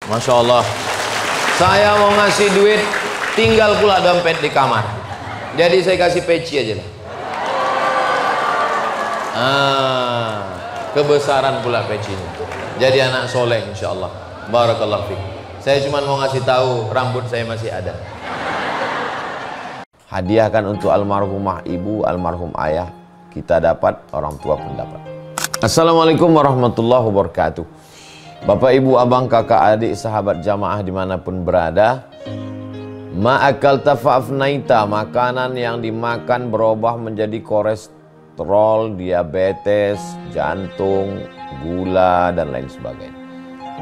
Masya Allah. Saya mau ngasih duit, tinggal pula dompet di kamar. Jadi saya kasih peci aja lah. Kebesaran pula pecinya. Jadi anak soleh insya Allah. Barakallahu fiik. Saya cuma mau ngasih tahu rambut saya masih ada. Hadiahkan untuk almarhumah ibu, almarhum ayah. Kita dapat, orang tua pun dapat. Assalamualaikum warahmatullahi wabarakatuh. Bapak, ibu, abang, kakak, adik, sahabat jamaah dimanapun berada. Ma'akal tafa'afnaita, makanan yang dimakan berubah menjadi kolesterol, diabetes, jantung, gula, dan lain sebagainya.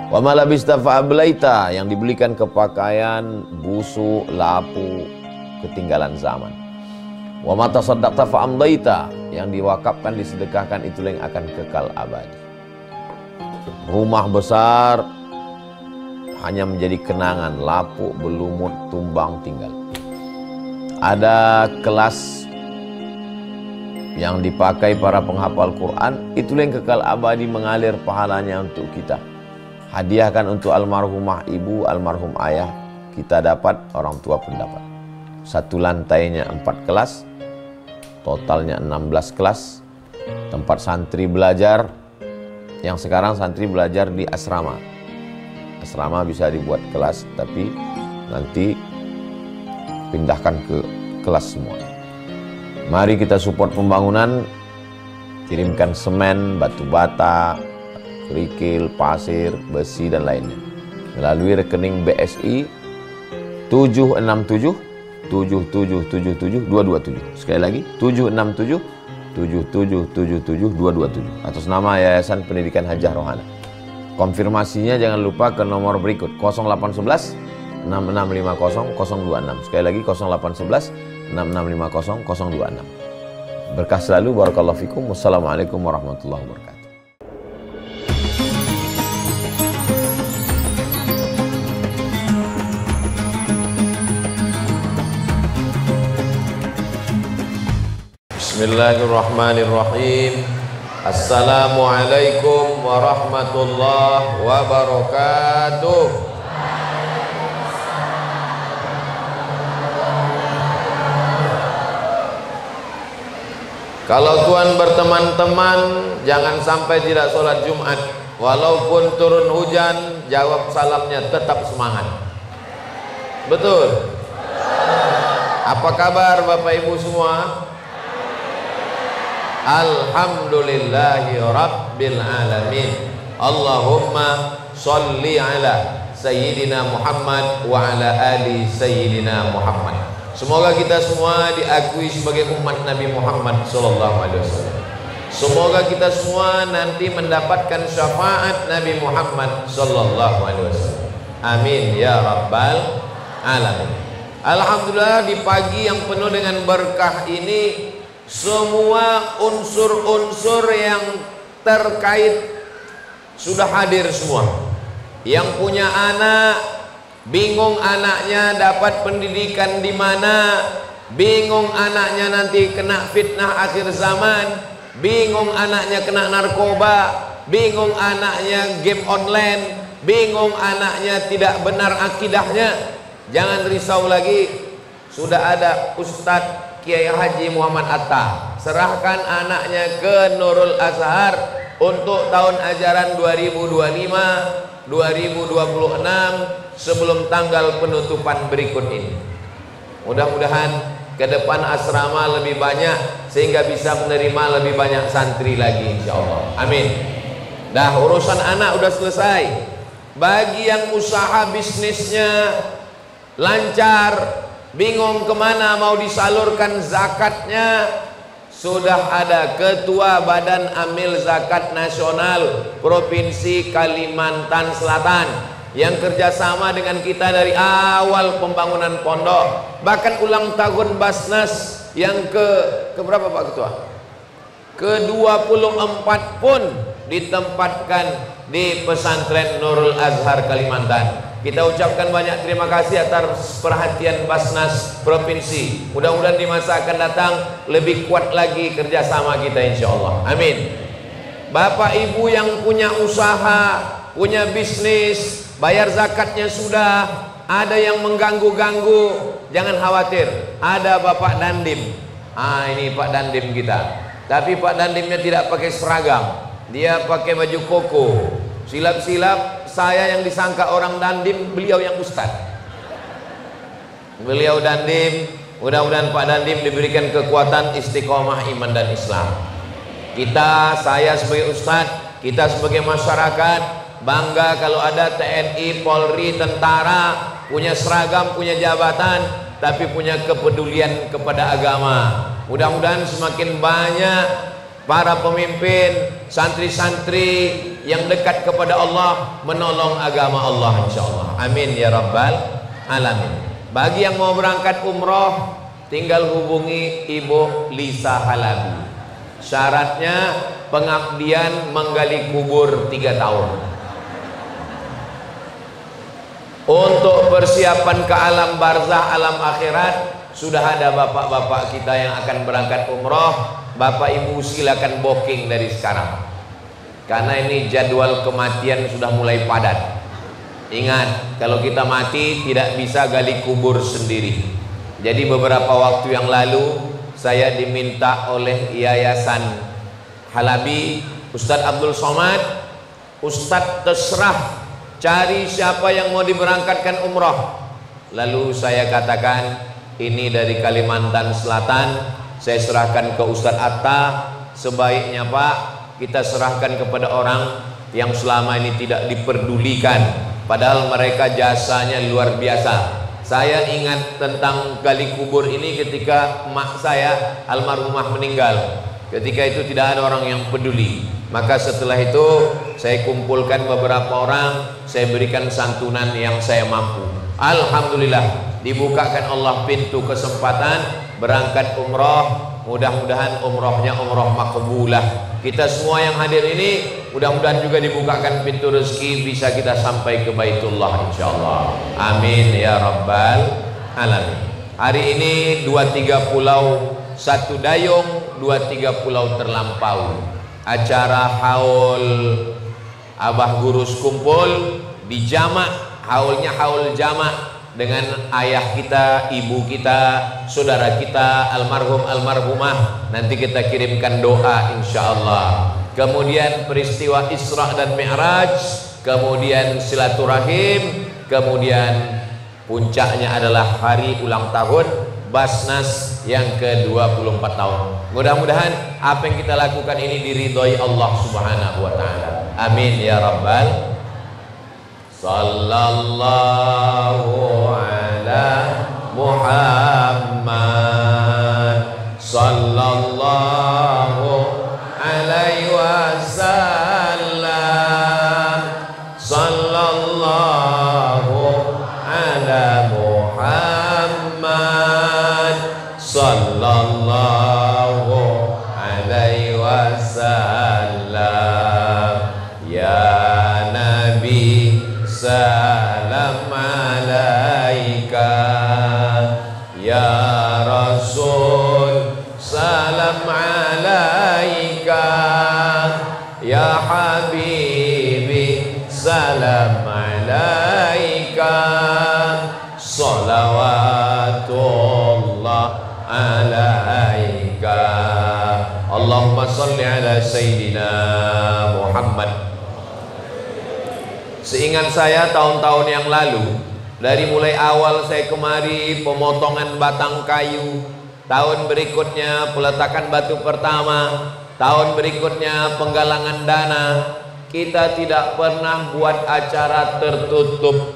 Wa malabista fa'ablaita, yang dibelikan ke pakaian, busuk, lapu, ketinggalan zaman. Wa mata saddaqta fa'amdaita, yang diwakafkan, disedekahkan, itulah yang akan kekal abadi. Rumah besar hanya menjadi kenangan, lapuk, berlumut, tumbang, tinggal. Ada kelas yang dipakai para penghafal Quran, itulah yang kekal abadi, mengalir pahalanya untuk kita. Hadiahkan untuk almarhumah ibu, almarhum ayah. Kita dapat, orang tua pun dapat. Satu lantainya 4 kelas, totalnya 16 kelas. Tempat santri belajar. Yang sekarang santri belajar di asrama. Asrama bisa dibuat kelas, tapi nanti pindahkan ke kelas semua. Mari kita support pembangunan. Kirimkan semen, batu bata, kerikil, pasir, besi, dan lainnya melalui rekening BSI 767 7777 227. Sekali lagi 767 7777 227 atas nama Yayasan Pendidikan Hajah Rohana. Konfirmasinya jangan lupa ke nomor berikut 0811 6650 026. Sekali lagi 0811 6650 026. Berkah selalu, barakallahu fikum. Wassalamualaikum warahmatullahi wabarakatuh. Bismillahirrahmanirrahim. Assalamualaikum warahmatullahi wabarakatuh. Kalau tuan berteman-teman, jangan sampai tidak sholat Jumat. Walaupun turun hujan, jawab salamnya, tetap semangat. Betul? Apa kabar Bapak Ibu semua? Alhamdulillahi Rabbil Alamin. Allahumma salli ala Sayyidina Muhammad wa ala ali Sayyidina Muhammad. Semoga kita semua diakui sebagai umat Nabi Muhammad SAW. Semoga kita semua nanti mendapatkan syafaat Nabi Muhammad SAW. Amin ya Rabbal Alamin. Alhamdulillah, di pagi yang penuh dengan berkah ini, semua unsur-unsur yang terkait sudah hadir semua. Yang punya anak, bingung anaknya dapat pendidikan di mana, bingung anaknya nanti kena fitnah akhir zaman, bingung anaknya kena narkoba, bingung anaknya game online, bingung anaknya tidak benar akidahnya. Jangan risau lagi, sudah ada Ustadz Kiai Haji Muhammad Atta. Serahkan anaknya ke Nurul Azhar untuk tahun ajaran 2025-2026 sebelum tanggal penutupan berikut ini. Mudah-mudahan ke depan asrama lebih banyak sehingga bisa menerima lebih banyak santri lagi, insyaallah. Amin. Dah, urusan anak udah selesai. Bagi yang usaha bisnisnya lancar, bingung kemana mau disalurkan zakatnya, sudah ada Ketua Badan Amil Zakat Nasional Provinsi Kalimantan Selatan yang kerjasama dengan kita dari awal pembangunan pondok, bahkan ulang tahun Basnas yang ke berapa Pak Ketua? Ke-24 pun ditempatkan di pesantren Nurul Azhar Kalimantan. Kita ucapkan banyak terima kasih atas perhatian Basnas Provinsi. Mudah-mudahan di masa akan datang lebih kuat lagi kerjasama kita, insya Allah. Amin. Bapak Ibu yang punya usaha, punya bisnis, bayar zakatnya sudah, ada yang mengganggu-ganggu, jangan khawatir, ada Bapak Dandim. Ini Pak Dandim kita. Tapi Pak Dandimnya tidak pakai seragam, dia pakai baju koko. Silap-silap saya yang disangka orang Dandim, beliau yang ustad. Beliau Dandim, mudah-mudahan Pak Dandim diberikan kekuatan istiqomah iman dan Islam. Kita, saya sebagai ustad, kita sebagai masyarakat bangga kalau ada TNI, Polri, tentara punya seragam, punya jabatan, tapi punya kepedulian kepada agama. Mudah-mudahan semakin banyak para pemimpin, santri-santri yang dekat kepada Allah menolong agama Allah, insyaallah. Amin ya rabbal alamin. Bagi yang mau berangkat umroh, tinggal hubungi Ibu Lisa Halabi. Syaratnya pengabdian menggali kubur 3 tahun. Untuk persiapan ke alam barzah, alam akhirat, sudah ada bapak-bapak kita yang akan berangkat umroh. Bapak ibu silakan booking dari sekarang, karena ini jadwal kematian sudah mulai padat. Ingat, kalau kita mati tidak bisa gali kubur sendiri. Jadi beberapa waktu yang lalu saya diminta oleh Yayasan Halabi, Ustadz Abdul Somad, Ustadz terserah cari siapa yang mau diberangkatkan umroh. Lalu saya katakan, ini dari Kalimantan Selatan, saya serahkan ke Ustadz Atta. Sebaiknya Pak, kita serahkan kepada orang yang selama ini tidak diperdulikan, padahal mereka jasanya luar biasa. Saya ingat tentang gali kubur ini ketika emak saya almarhumah meninggal. Ketika itu tidak ada orang yang peduli. Maka setelah itu saya kumpulkan beberapa orang, saya berikan santunan yang saya mampu. Alhamdulillah, dibukakan Allah pintu kesempatan berangkat umroh. Mudah-mudahan umrohnya umroh makbulah. Kita semua yang hadir ini mudah-mudahan juga dibukakan pintu rezeki, bisa kita sampai ke Baitullah insyaallah. Amin ya rabbal alamin. Hari ini 2-3 pulau, 1 dayung, 2-3 pulau terlampau. Acara haul Abah Gurus kumpul di jamak, haulnya haul jamak, dengan ayah kita, ibu kita, saudara kita, almarhum almarhumah. Nanti kita kirimkan doa insyaallah. Kemudian peristiwa Isra dan Mi'raj, kemudian silaturahim, kemudian puncaknya adalah hari ulang tahun Basnas yang ke-24 tahun. Mudah-mudahan apa yang kita lakukan ini diridhoi Allah Subhanahu wa taala. Amin ya rabbal. Sallallahu ala Muhammad sallallahu alaihi wasallam. Sallallahu ala Muhammad sallallahu alaihi wasallam. Ya Nabi salam alaika, ya Rasul salam alaika, ya Habibi salam alaika, salawatullah alaika. Allahumma salli ala Sayyidina Muhammad. Seingat saya tahun-tahun yang lalu, dari mulai awal saya kemari pemotongan batang kayu, tahun berikutnya peletakan batu pertama, tahun berikutnya penggalangan dana. Kita tidak pernah buat acara tertutup,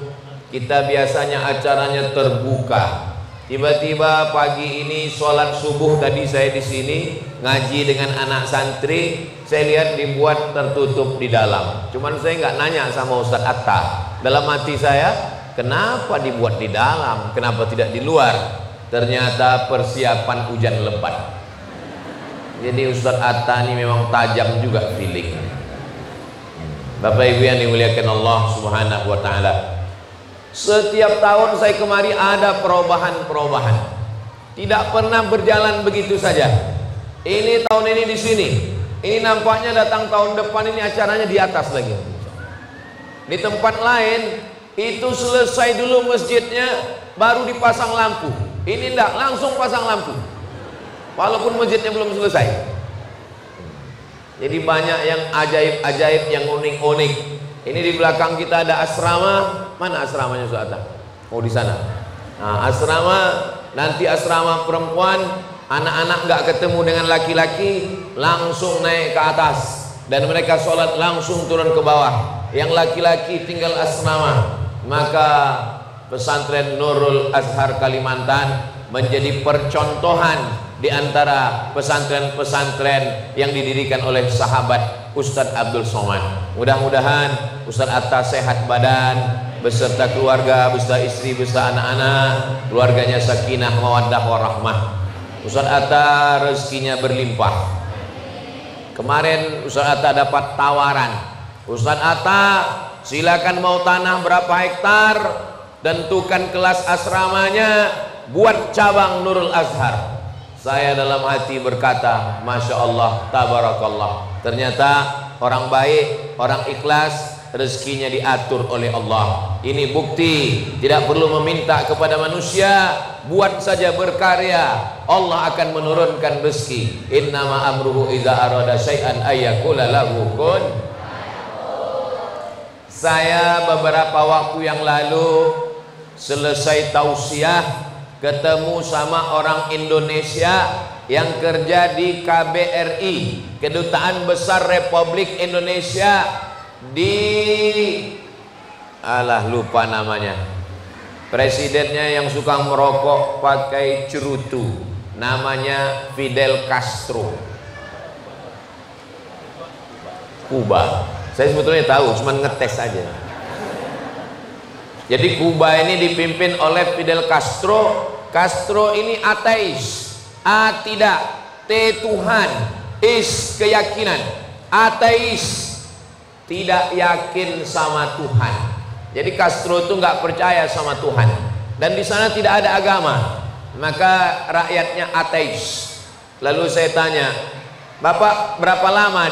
kita biasanya acaranya terbuka. Tiba-tiba pagi ini sholat subuh tadi saya di sini ngaji dengan anak santri, saya lihat dibuat tertutup di dalam. Cuman saya nggak nanya sama Ustadz Atta. Dalam hati saya, kenapa dibuat di dalam? Kenapa tidak di luar? Ternyata persiapan hujan lebat. Jadi Ustadz Atta ini memang tajam juga feeling. Bapak Ibu yang dimuliakan Allah Subhanahu wa taala. Setiap tahun saya kemari ada perubahan-perubahan. Tidak pernah berjalan begitu saja. Ini tahun ini di sini. Ini nampaknya datang tahun depan ini acaranya di atas lagi. Di tempat lain itu selesai dulu masjidnya baru dipasang lampu. Ini enggak, langsung pasang lampu walaupun masjidnya belum selesai. Jadi banyak yang ajaib-ajaib, yang unik-unik. Ini di belakang kita ada asrama. Mana asramanya Ustaz? Oh, di sana. Nah, asrama, nanti asrama perempuan, anak-anak nggak ketemu dengan laki-laki, langsung naik ke atas, dan mereka sholat langsung turun ke bawah. Yang laki-laki tinggal asrama. Maka pesantren Nurul Azhar Kalimantan menjadi percontohan di antara pesantren-pesantren yang didirikan oleh sahabat Ustadz Abdul Somad. Mudah-mudahan Ustadz Atta sehat badan beserta keluarga, beserta istri, beserta anak-anak, keluarganya sakinah, mawaddah, warahmah. Ustadz Atta rezekinya berlimpah. Kemarin Ustadz Atta dapat tawaran, Ustadz Atta silakan mau tanah berapa hektar, tentukan kelas asramanya, buat cabang Nurul Azhar. Saya dalam hati berkata, Masya Allah, tabarakallah. Ternyata orang baik, orang ikhlas, rezekinya diatur oleh Allah. Ini bukti, tidak perlu meminta kepada manusia, buat saja berkarya, Allah akan menurunkan rezeki. Innama amruhu idza arada syai'an ayyaqula lahu kun. Saya beberapa waktu yang lalu selesai tausiah, ketemu sama orang Indonesia yang kerja di KBRI, Kedutaan Besar Republik Indonesia di lupa namanya, presidennya yang suka merokok pakai cerutu, namanya Fidel Castro, Kuba. Saya sebetulnya tahu, cuman ngetes aja. Jadi Kuba ini dipimpin oleh Fidel Castro. Castro ini ateis. A tidak, T Tuhan, is keyakinan. Ateis, tidak yakin sama Tuhan. Jadi Castro itu nggak percaya sama Tuhan. Dan di sana tidak ada agama. Maka rakyatnya ateis. Lalu saya tanya, Bapak berapa lama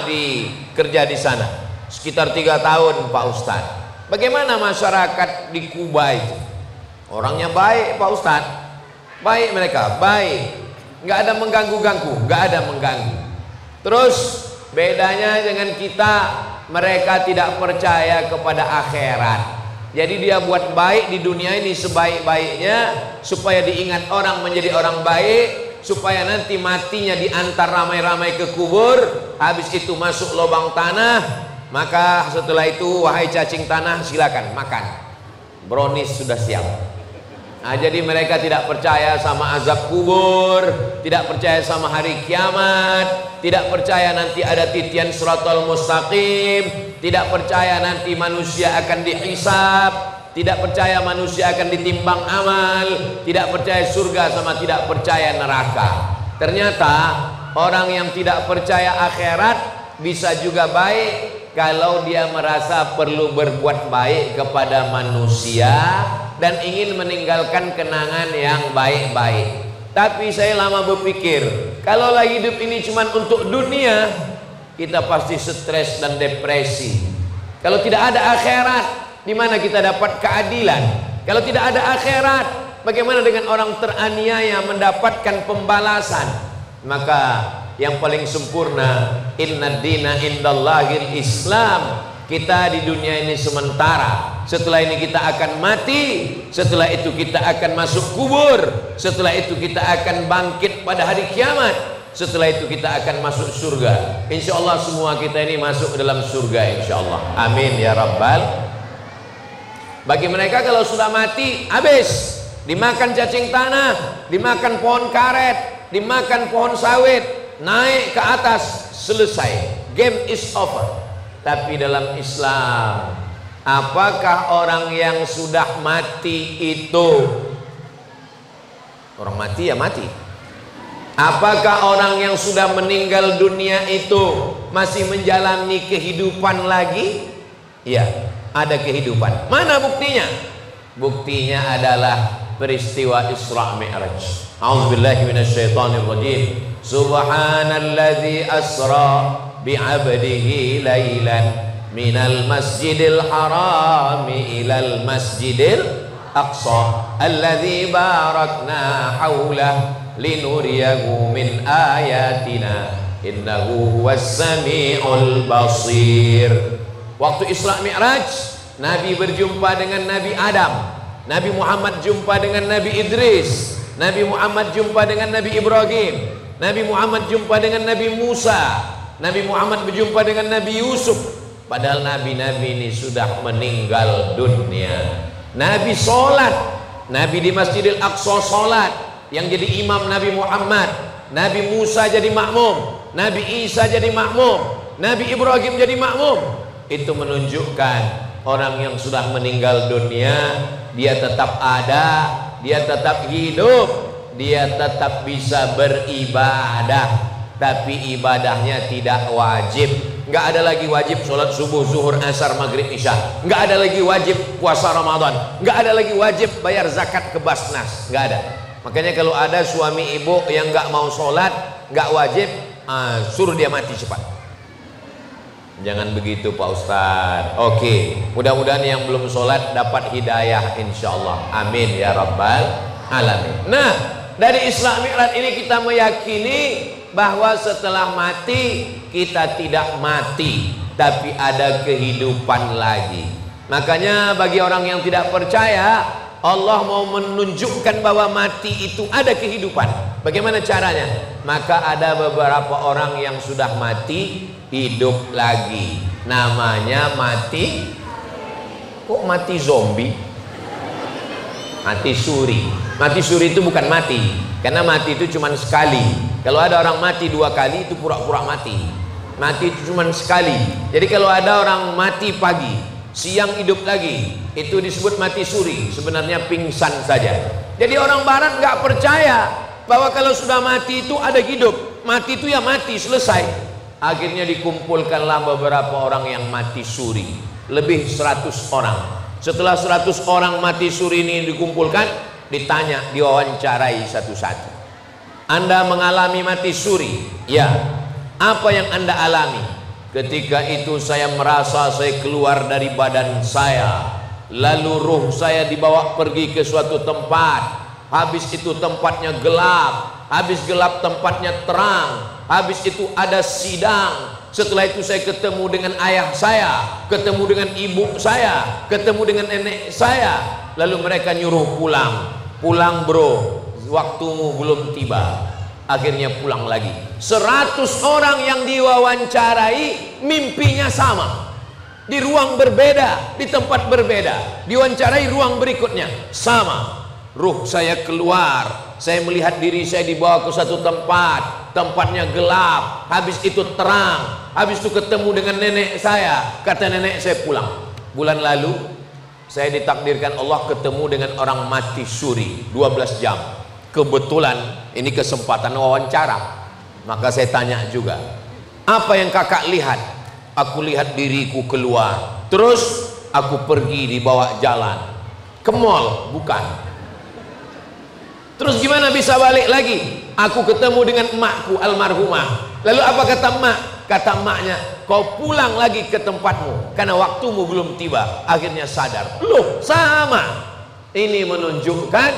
kerja di sana? Sekitar 3 tahun Pak Ustadz. Bagaimana masyarakat di Kuba itu? Orangnya baik Pak Ustadz. Baik mereka, baik. Nggak ada mengganggu-ganggu, nggak ada mengganggu. Terus bedanya dengan kita, mereka tidak percaya kepada akhirat. Jadi dia buat baik di dunia ini sebaik-baiknya, supaya diingat orang menjadi orang baik, supaya nanti matinya diantar ramai-ramai ke kubur, habis itu masuk lubang tanah. Maka setelah itu, wahai cacing tanah, silakan makan, brownies sudah siap. Nah, jadi mereka tidak percaya sama azab kubur, tidak percaya sama hari kiamat, tidak percaya nanti ada titian siratal mustaqim, tidak percaya nanti manusia akan dihisab, tidak percaya manusia akan ditimbang amal, tidak percaya surga sama tidak percaya neraka. Ternyata orang yang tidak percaya akhirat bisa juga baik kalau dia merasa perlu berbuat baik kepada manusia dan ingin meninggalkan kenangan yang baik-baik. Tapi saya lama berpikir, kalau lagi hidup ini cuma untuk dunia, kita pasti stres dan depresi. Kalau tidak ada akhirat, di mana kita dapat keadilan? Kalau tidak ada akhirat, bagaimana dengan orang teraniaya mendapatkan pembalasan? Maka yang paling sempurna, inna dina indallahil Islam. Kita di dunia ini sementara, setelah ini kita akan mati, setelah itu kita akan masuk kubur, setelah itu kita akan bangkit pada hari kiamat, setelah itu kita akan masuk surga. Insya Allah semua kita ini masuk ke dalam surga, insya Allah. Amin ya Rabbal. Bagi mereka kalau sudah mati, habis, dimakan cacing tanah, dimakan pohon karet, dimakan pohon sawit, naik ke atas, selesai, game is over. Tapi dalam Islam, apakah orang yang sudah mati itu, orang mati ya mati, apakah orang yang sudah meninggal dunia itu masih menjalani kehidupan lagi? Ya, ada kehidupan. Mana buktinya? Buktinya adalah peristiwa Isra Mi'raj. A'udzubillahi minasyaitonirrajim. Subhanalladzi asra bi'abdihi lailan minal masjidil harami ilal masjidil aqsa alladzi barakna haulah linuriyahu min ayatina innahu huwas samiul basir. Waktu Isra Mi'raj, Nabi berjumpa dengan Nabi Adam, Nabi Muhammad jumpa dengan Nabi Idris, Nabi Muhammad jumpa dengan Nabi Ibrahim, Nabi Muhammad jumpa dengan Nabi Musa, Nabi Muhammad berjumpa dengan Nabi Yusuf. Padahal nabi-nabi ini sudah meninggal dunia. Nabi sholat, Nabi di Masjidil Aqsa sholat, yang jadi imam Nabi Muhammad. Nabi Musa jadi makmum, Nabi Isa jadi makmum, Nabi Ibrahim jadi makmum. Itu menunjukkan orang yang sudah meninggal dunia, dia tetap ada, dia tetap hidup, dia tetap bisa beribadah, tapi ibadahnya tidak wajib. Nggak ada lagi wajib sholat subuh, zuhur, asar, maghrib, isya. Nggak ada lagi wajib puasa Ramadan. Nggak ada lagi wajib bayar zakat ke Basnas. Nggak ada. Makanya kalau ada suami ibu yang nggak mau sholat, nggak wajib, suruh dia mati cepat. Jangan begitu Pak Ustadz. Oke, mudah-mudahan yang belum sholat dapat hidayah insya Allah. Amin ya rabbal alamin. Nah, dari Isra Mi'raj ini kita meyakini bahwa setelah mati kita tidak mati, tapi ada kehidupan lagi. Makanya bagi orang yang tidak percaya, Allah mau menunjukkan bahwa mati itu ada kehidupan. Bagaimana caranya? Maka ada beberapa orang yang sudah mati hidup lagi. Namanya mati. Kok mati zombie? Mati suri. Mati suri itu bukan mati, karena mati itu cuma sekali. Kalau ada orang mati 2 kali itu pura-pura mati. Mati itu cuma sekali. Jadi kalau ada orang mati pagi, siang hidup lagi, itu disebut mati suri. Sebenarnya pingsan saja. Jadi orang barat nggak percaya bahwa kalau sudah mati itu ada hidup. Mati itu ya mati, selesai. Akhirnya dikumpulkanlah beberapa orang yang mati suri, lebih 100 orang. Setelah 100 orang mati suri ini dikumpulkan, ditanya, diwawancarai satu-satu. Anda mengalami mati suri? Ya. Apa yang Anda alami? Ketika itu saya merasa saya keluar dari badan saya, lalu ruh saya dibawa pergi ke suatu tempat. Habis itu tempatnya gelap, habis gelap tempatnya terang, habis itu ada sidang. Setelah itu saya ketemu dengan ayah saya, ketemu dengan ibu saya, ketemu dengan nenek saya. Lalu mereka nyuruh pulang. Pulang bro, waktumu belum tiba. Akhirnya pulang lagi. 100 orang yang diwawancarai mimpinya sama, di ruang berbeda, di tempat berbeda. Diwawancarai ruang berikutnya sama. Ruh saya keluar, saya melihat diri saya dibawa ke satu tempat, tempatnya gelap, habis itu terang, habis itu ketemu dengan nenek saya. Kata nenek saya pulang. Bulan lalu saya ditakdirkan Allah ketemu dengan orang mati suri 12 jam. Kebetulan ini kesempatan wawancara. Maka saya tanya juga, apa yang kakak lihat? Aku lihat diriku keluar, terus aku pergi dibawa jalan ke mall. Bukan. Terus gimana bisa balik lagi? Aku ketemu dengan emakku almarhumah. Lalu apa kata emak? Kata emaknya, kau pulang lagi ke tempatmu karena waktumu belum tiba. Akhirnya sadar. Loh, sama. Ini menunjukkan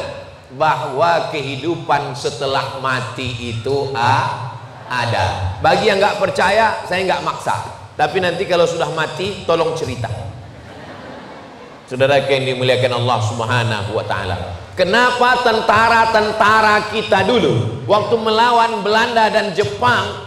bahwa kehidupan setelah mati itu ada. Bagi yang nggak percaya, saya nggak maksa. Tapi nanti kalau sudah mati, tolong cerita. Saudara yang dimuliakan Allah Subhanahu wa Ta'ala, kenapa tentara-tentara kita dulu waktu melawan Belanda dan Jepang,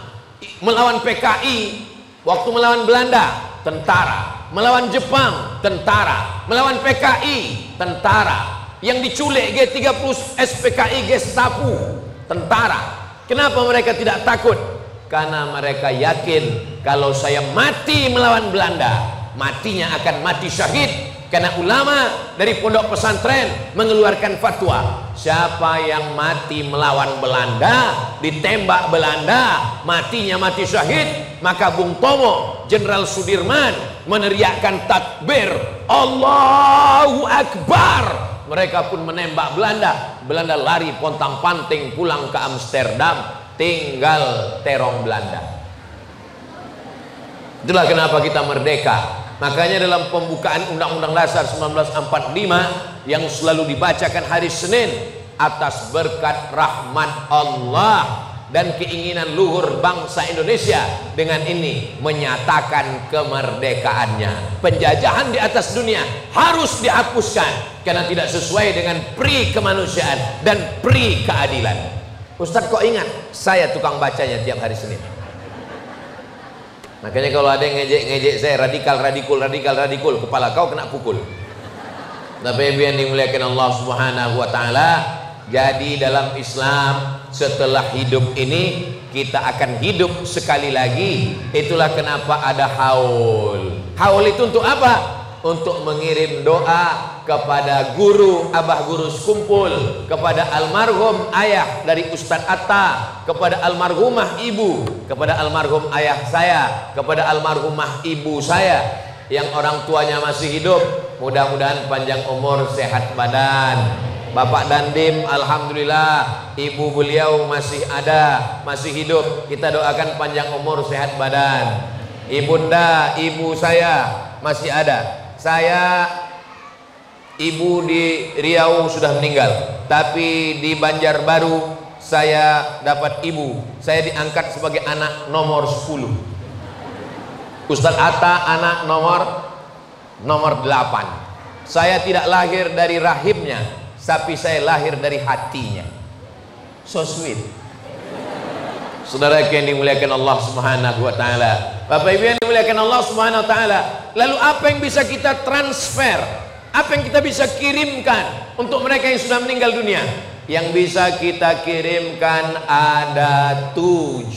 melawan PKI, waktu melawan Belanda tentara, melawan Jepang tentara, melawan PKI tentara, yang diculik G30 SPKI Gestapo tentara. Kenapa mereka tidak takut? Karena mereka yakin kalau saya mati melawan Belanda, matinya akan mati syahid. Karena ulama dari pondok pesantren mengeluarkan fatwa, siapa yang mati melawan Belanda, ditembak Belanda, matinya mati syahid. Maka Bung Tomo, Jenderal Sudirman meneriakkan takbir, Allahu Akbar. Mereka pun menembak Belanda. Belanda lari pontang-panting pulang ke Amsterdam, tinggal terong Belanda. Itulah kenapa kita merdeka. Makanya dalam pembukaan Undang-Undang Dasar 1945 yang selalu dibacakan hari Senin, atas berkat rahmat Allah dan keinginan luhur bangsa Indonesia, dengan ini menyatakan kemerdekaannya. Penjajahan di atas dunia harus dihapuskan karena tidak sesuai dengan pri kemanusiaan dan pri keadilan. Ustadz kok ingat? Saya tukang bacanya tiap hari Senin. Makanya kalau ada yang ngejek saya radikal, kepala kau kena pukul. Tapi yang dimuliakan Allah Subhanahu wa taala, jadi dalam Islam setelah hidup ini kita akan hidup sekali lagi. Itulah kenapa ada haul. Haul itu untuk apa? Untuk mengirim doa kepada guru, abah guru sekumpul, kepada almarhum ayah dari Ustadz Atta, kepada almarhumah ibu, kepada almarhum ayah saya, kepada almarhumah ibu saya yang orang tuanya masih hidup. Mudah-mudahan panjang umur, sehat badan. Bapak Dandim, alhamdulillah ibu beliau masih ada, masih hidup. Kita doakan panjang umur, sehat badan. Ibunda, ibu saya masih ada. Saya, ibu di Riau sudah meninggal, tapi di Banjarbaru saya dapat ibu. Saya diangkat sebagai anak nomor 10. Ustadz Atta anak nomor 8. Saya tidak lahir dari rahimnya, tapi saya lahir dari hatinya. So sweet. Saudara yang dimuliakan Allah Subhanahu wa taala, Bapak Ibu yang dimuliakan Allah Subhanahu wa taala, lalu apa yang bisa kita transfer? Apa yang kita bisa kirimkan untuk mereka yang sudah meninggal dunia? Yang bisa kita kirimkan ada 7.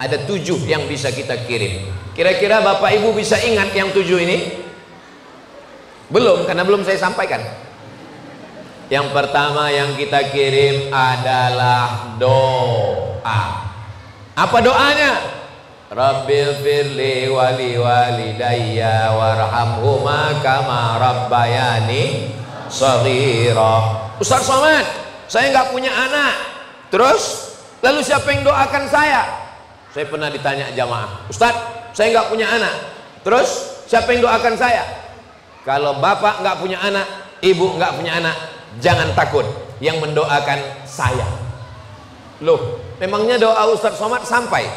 Ada 7 yang bisa kita kirim. Kira-kira Bapak Ibu bisa ingat yang 7 ini? Belum, karena belum saya sampaikan. Yang pertama yang kita kirim adalah doa. Apa doanya? Rabbil firli wali walidayya warhamhuma kama rabbayani shaghira. Ustaz Somad, saya nggak punya anak. Terus, lalu siapa yang doakan saya? Saya pernah ditanya jamaah, Ustaz, saya nggak punya anak. Terus, siapa yang doakan saya? Kalau bapak nggak punya anak, ibu nggak punya anak, jangan takut, yang mendoakan saya. Loh, memangnya doa Ustaz Somad sampai?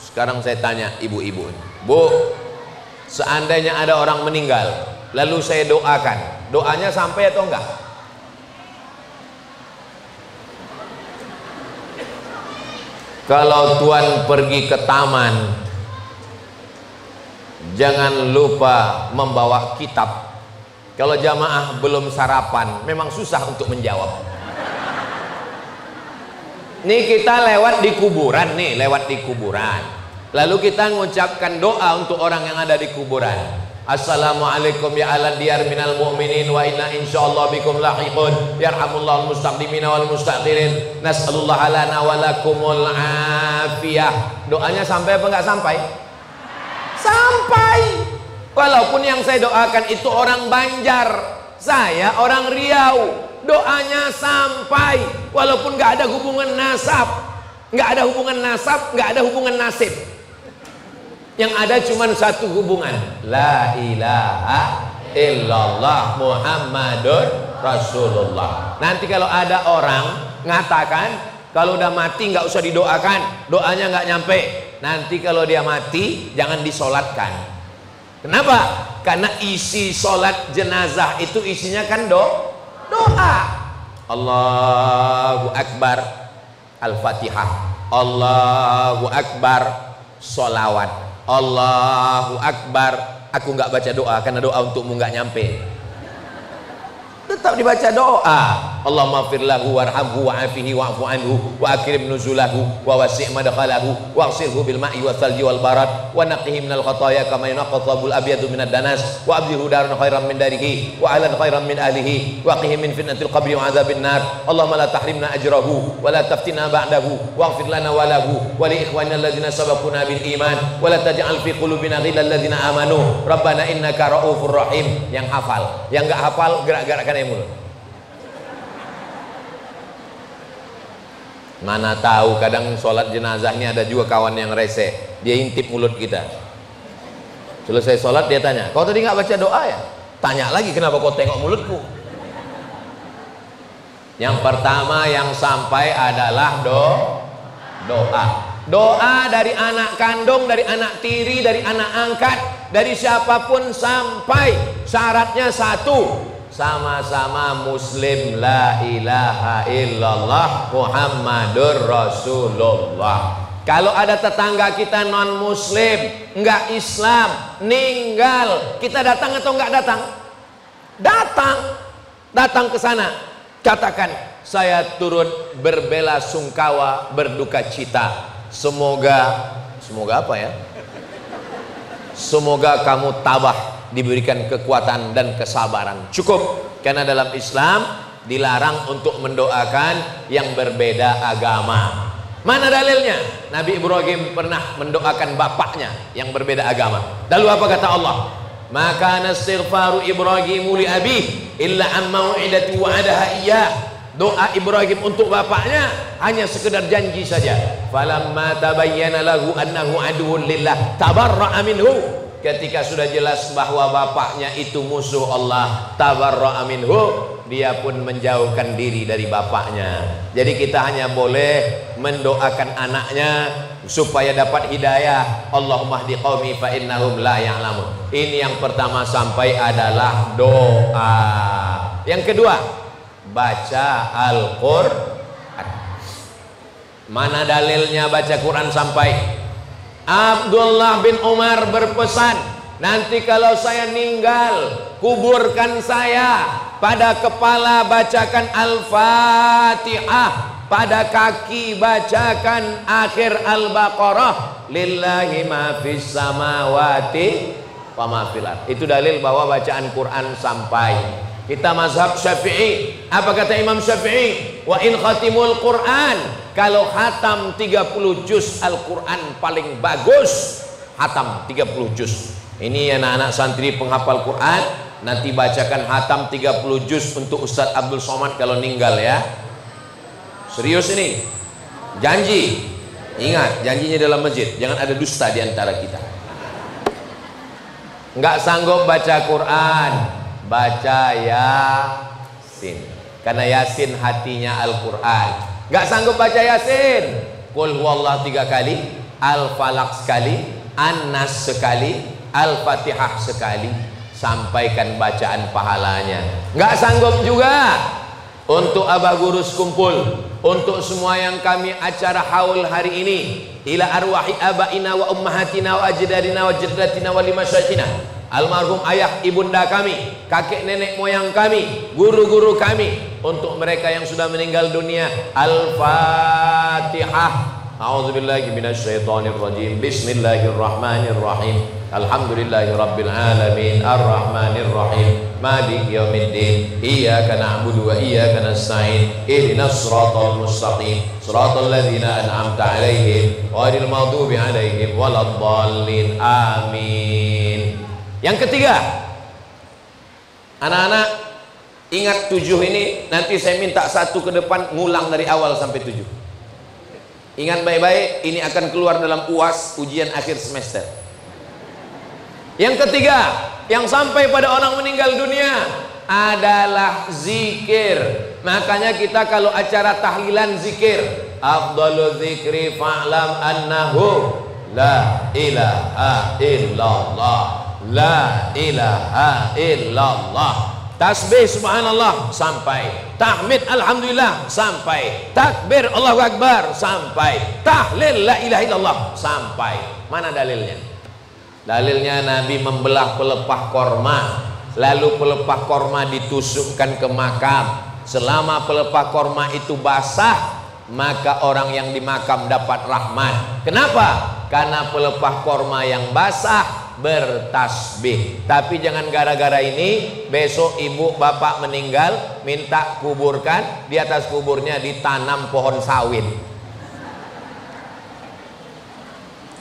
Sekarang saya tanya ibu-ibu, Bu, seandainya ada orang meninggal, lalu saya doakan, doanya sampai atau enggak? Kalau Tuan pergi ke taman, jangan lupa membawa kitab. Kalau jamaah belum sarapan, memang susah untuk menjawab. Nih kita lewat di kuburan nih, lewat di kuburan. Lalu kita mengucapkan doa untuk orang yang ada di kuburan. Assalamualaikum ya ala diyar minal mu'minin wa inna insyaallah bikum lahiqun. Yarhamullahu al-mustaqdimina wal mustaqdirin. Nas'alullah lana wa lakumul afiyah. Doanya sampai apa enggak sampai? Sampai. Walaupun yang saya doakan itu orang Banjar, saya orang Riau, doanya sampai. Walaupun nggak ada hubungan nasab, nggak ada hubungan nasab, nggak ada hubungan nasib. Yang ada cuma satu hubungan, la ilaha illallah Muhammadur Rasulullah. Nanti kalau ada orang ngatakan kalau udah mati nggak usah didoakan, doanya nggak nyampe. Nanti kalau dia mati jangan disolatkan. Kenapa? Karena isi solat jenazah itu isinya kan doa. Allahu Akbar, Al-Fatihah. Allahu Akbar, solawat. Allahu Akbar. Aku nggak baca doa karena doa untukmu nggak nyampe. Tetap dibaca doa. Allahumma fir lahu warhamhu wa'afihi wa'fu anhu wa akrim nuzulahu wa wasi' madkhalahu wa aghsilhu bil ma'i wa thalji wal barad wa naqqihi minal khataaya kama yunqqa thawbul abyadu minad danas wa abdilhu daran khairan min darihi wa ahlan khairan min ahlihi wa qihi min fitnatil qabri wa adzabin nar. Allahumma la tahrimna ajrahu wa la taftina ba'dahu waghfir lana wa lahu wa li ikhwanina alladzina sabaquna bil iman wa la taj'al fi qulubina ghillal ladzina amanu rabbana innaka raufur rahim. Yang hafal, yang enggak hafal gerak-gerakkan mulut. Mana tahu kadang sholat jenazahnya ada juga kawan yang rese, dia intip mulut kita. Selesai sholat dia tanya, kau tadi nggak baca doa ya? Tanya lagi, kenapa kau tengok mulutku? Yang pertama yang sampai adalah doa. Doa dari anak kandung, dari anak tiri, dari anak angkat, dari siapapun sampai syaratnya satu, sama-sama muslim, la ilaha illallah Muhammadur Rasulullah. Kalau ada tetangga kita non muslim, enggak Islam, ninggal, kita datang atau enggak datang? Datang ke sana, katakan, saya turut berbela sungkawa, berduka cita. Semoga apa ya? Semoga kamu tabah, diberikan kekuatan dan kesabaran. Cukup, karena dalam Islam dilarang untuk mendoakan yang berbeda agama. Mana dalilnya? Nabi Ibrahim pernah mendoakan bapaknya yang berbeda agama. Lalu apa kata Allah? Maka nastighfaru Ibrahimu li abih illa an mau'idati wa'adaha iyyah. Doa Ibrahim untuk bapaknya hanya sekedar janji saja. Falamma tabayyana lahu annahu aduwwun lillah tabarra'a minhu. Ketika sudah jelas bahwa bapaknya itu musuh Allah, tabarra'a minhu, dia pun menjauhkan diri dari bapaknya. Jadi kita hanya boleh mendoakan anaknya supaya dapat hidayah. Allahumma hdi qaumi fa innahum la ya'lamun. Ini yang pertama sampai adalah doa. Yang kedua, baca Al-Qur'an. Mana dalilnya baca Quran sampai? Abdullah bin Umar berpesan, nanti kalau saya meninggal, kuburkan saya, pada kepala bacakan Al-Fatihah, pada kaki bacakan akhir Al-Baqarah, lillahi ma fis samawati wa ma fil ardh. Itu dalil bahwa bacaan Quran sampai. Kita mazhab Syafi'i, apa kata Imam Syafi'i? Wa in khatimul Quran, kalau khatam 30 juz Al-Quran paling bagus, khatam 30 juz. Ini anak-anak santri penghafal Quran, nanti bacakan khatam 30 juz untuk Ustadz Abdul Somad kalau meninggal ya. Serius ini, janji. Ingat, janjinya dalam masjid, jangan ada dusta di antara kita. Nggak sanggup baca Quran, baca Yasin, karena Yasin hatinya Al-Quran. Nggak sanggup baca Yasin, Qul huwallah 3 kali, Al-Falaq sekali, An-Nas sekali, Al-Fatihah sekali, sampaikan bacaan pahalanya. Nggak sanggup juga, untuk Abah Gurus kumpul, untuk semua yang kami acara haul hari ini, ila arwahi abaina wa ummahatina wa ajdadina wa jaddatina wa limasyaikina, almarhum ayah ibunda kami, kakek nenek moyang kami, guru-guru kami, untuk mereka yang sudah meninggal dunia. Al-Fatihah. A'udzubillahi minasyaitonirrajim. Bismillahirrahmanirrahim. Alhamdulillahirabbil alamin, arrahmanirrahim, maliki yaumiddin, iyyaka na'budu wa iyyaka nasta'in, ihdinas siratal mustaqim, siratal ladzina an'amta 'alaihim ghairil maghdubi 'alaihim waladdallin. Amin. Yang ketiga, anak-anak ingat 7 ini, nanti saya minta satu ke depan ngulang dari awal sampai 7. Ingat baik-baik, ini akan keluar dalam UAS, ujian akhir semester. Yang ketiga, yang sampai pada orang meninggal dunia adalah zikir. Makanya kita kalau acara tahlilan zikir, afdalu zikri fa'lam annahu la ilaha illallah, la ilaha illallah. Tasbih subhanallah sampai, tahmid alhamdulillah sampai, takbir Allahu akbar sampai, tahlil la ilaha illallah sampai. Mana dalilnya? Dalilnya Nabi membelah pelepah korma, lalu pelepah korma ditusukkan ke makam. Selama pelepah korma itu basah, maka orang yang di makam dapat rahmat. Kenapa? Karena pelepah korma yang basah bertasbih. Tapi jangan gara-gara ini besok ibu bapak meninggal minta kuburkan, di atas kuburnya ditanam pohon sawit.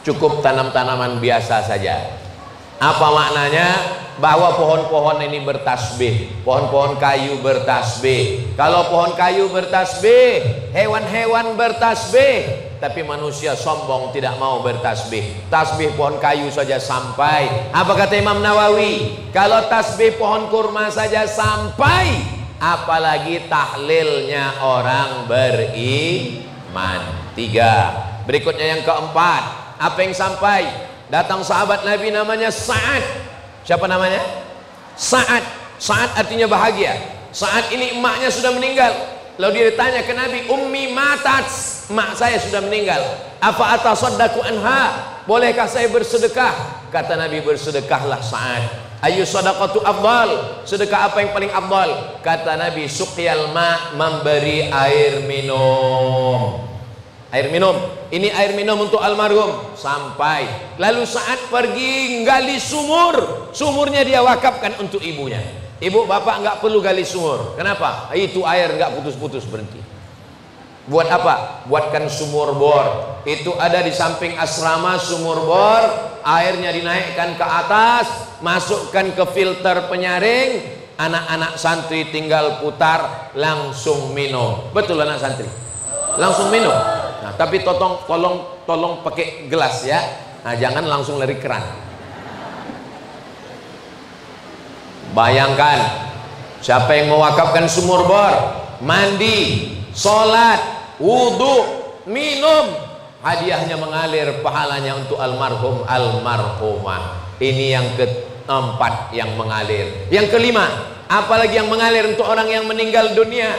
Cukup tanam tanaman biasa saja. Apa maknanya? Bahwa pohon-pohon ini bertasbih, pohon-pohon kayu bertasbih. Kalau pohon kayu bertasbih, hewan-hewan bertasbih, tapi manusia sombong tidak mau bertasbih. Tasbih pohon kayu saja sampai. Apa kata Imam Nawawi? Kalau tasbih pohon kurma saja sampai, apalagi tahlilnya orang beriman. 3. Berikutnya yang keempat, apa yang sampai? Datang sahabat Nabi namanya Sa'ad. Siapa namanya? Sa'ad. Sa'ad artinya bahagia. Sa'ad ini emaknya sudah meninggal. Lalu dia ditanya ke Nabi, ummi matat, mak saya sudah meninggal. Apa atasaddaqu anha? Bolehkah saya bersedekah? Kata Nabi, bersedekahlah Sa'ad. Ayu sadaqatu afdal? Sedekah apa yang paling afdal? Kata Nabi, suqyal ma, memberi air minum. Air minum, ini air minum untuk almarhum. Sampai. Lalu Sa'ad pergi gali sumur. Sumurnya dia wakafkan untuk ibunya. Ibu bapak nggak perlu gali sumur. Kenapa? Itu air nggak putus-putus, berhenti. Buat apa? Buatkan sumur bor. Itu ada di samping asrama sumur bor. Airnya dinaikkan ke atas, masukkan ke filter penyaring. Anak-anak santri tinggal putar, langsung minum. Betul anak santri? Langsung minum. Nah, tapi tolong pakai gelas ya. Nah, jangan langsung dari keran. Bayangkan, siapa yang mewakafkan sumur bor, mandi, sholat, wudhu, minum, hadiahnya mengalir, pahalanya untuk almarhum, almarhumah. Ini yang keempat yang mengalir. Yang kelima, apalagi yang mengalir untuk orang yang meninggal dunia?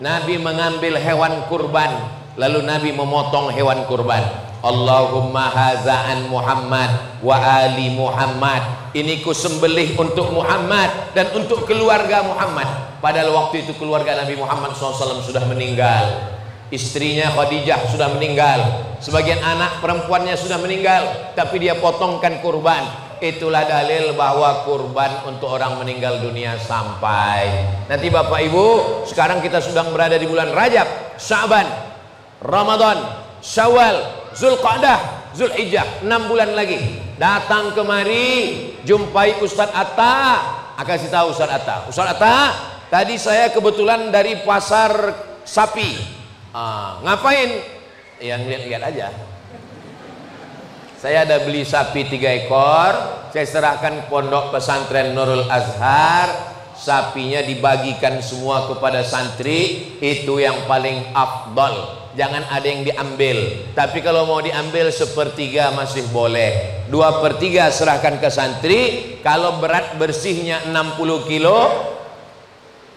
Nabi mengambil hewan kurban. Lalu Nabi memotong hewan kurban. Allahumma haza'an Muhammad wa ali Muhammad. Ini ku sembelih untuk Muhammad dan untuk keluarga Muhammad. Padahal waktu itu keluarga Nabi Muhammad SAW sudah meninggal. Istrinya Khadijah sudah meninggal. Sebagian anak perempuannya sudah meninggal. Tapi dia potongkan kurban. Itulah dalil bahwa kurban untuk orang meninggal dunia sampai. Nanti Bapak Ibu, sekarang kita sedang berada di bulan Rajab, Sya'ban, Ramadan, Syawal, Zulqa'dah, Zulhijjah, 6 bulan lagi. Datang kemari, jumpai Ustadz Atta. Kasih tahu Ustadz Atta. Ustadz Atta, tadi saya kebetulan dari pasar sapi. Ngapain? Yang lihat-lihat aja. Saya ada beli sapi 3 ekor. Saya serahkan pondok pesantren Nurul Azhar. Sapinya dibagikan semua kepada santri. Itu yang paling afdal. Jangan ada yang diambil. Tapi kalau mau diambil 1/3 masih boleh. 2/3 serahkan ke santri. Kalau berat bersihnya 60 kilo,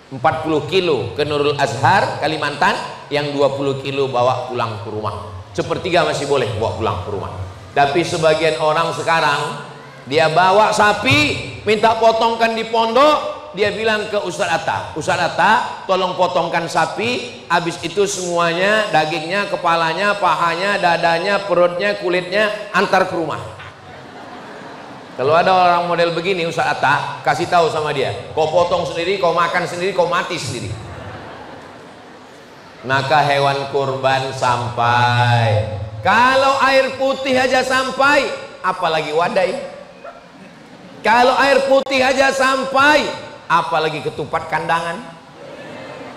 40 kilo ke Nurul Azhar Kalimantan, yang 20 kilo bawa pulang ke rumah. 1/3 masih boleh bawa pulang ke rumah. Tapi sebagian orang sekarang, dia bawa sapi, minta potongkan di pondok. Dia bilang ke Ustadz Atta, Ustadz Atta, tolong potongkan sapi. Habis itu semuanya, dagingnya, kepalanya, pahanya, dadanya, perutnya, kulitnya, antar ke rumah. Kalau ada orang model begini, Ustadz Atta, kasih tahu sama dia, kau potong sendiri, kau makan sendiri, kau mati sendiri. Maka hewan kurban sampai. Kalau air putih aja sampai, apalagi wadai. Kalau air putih aja sampai, apalagi ketupat kandangan.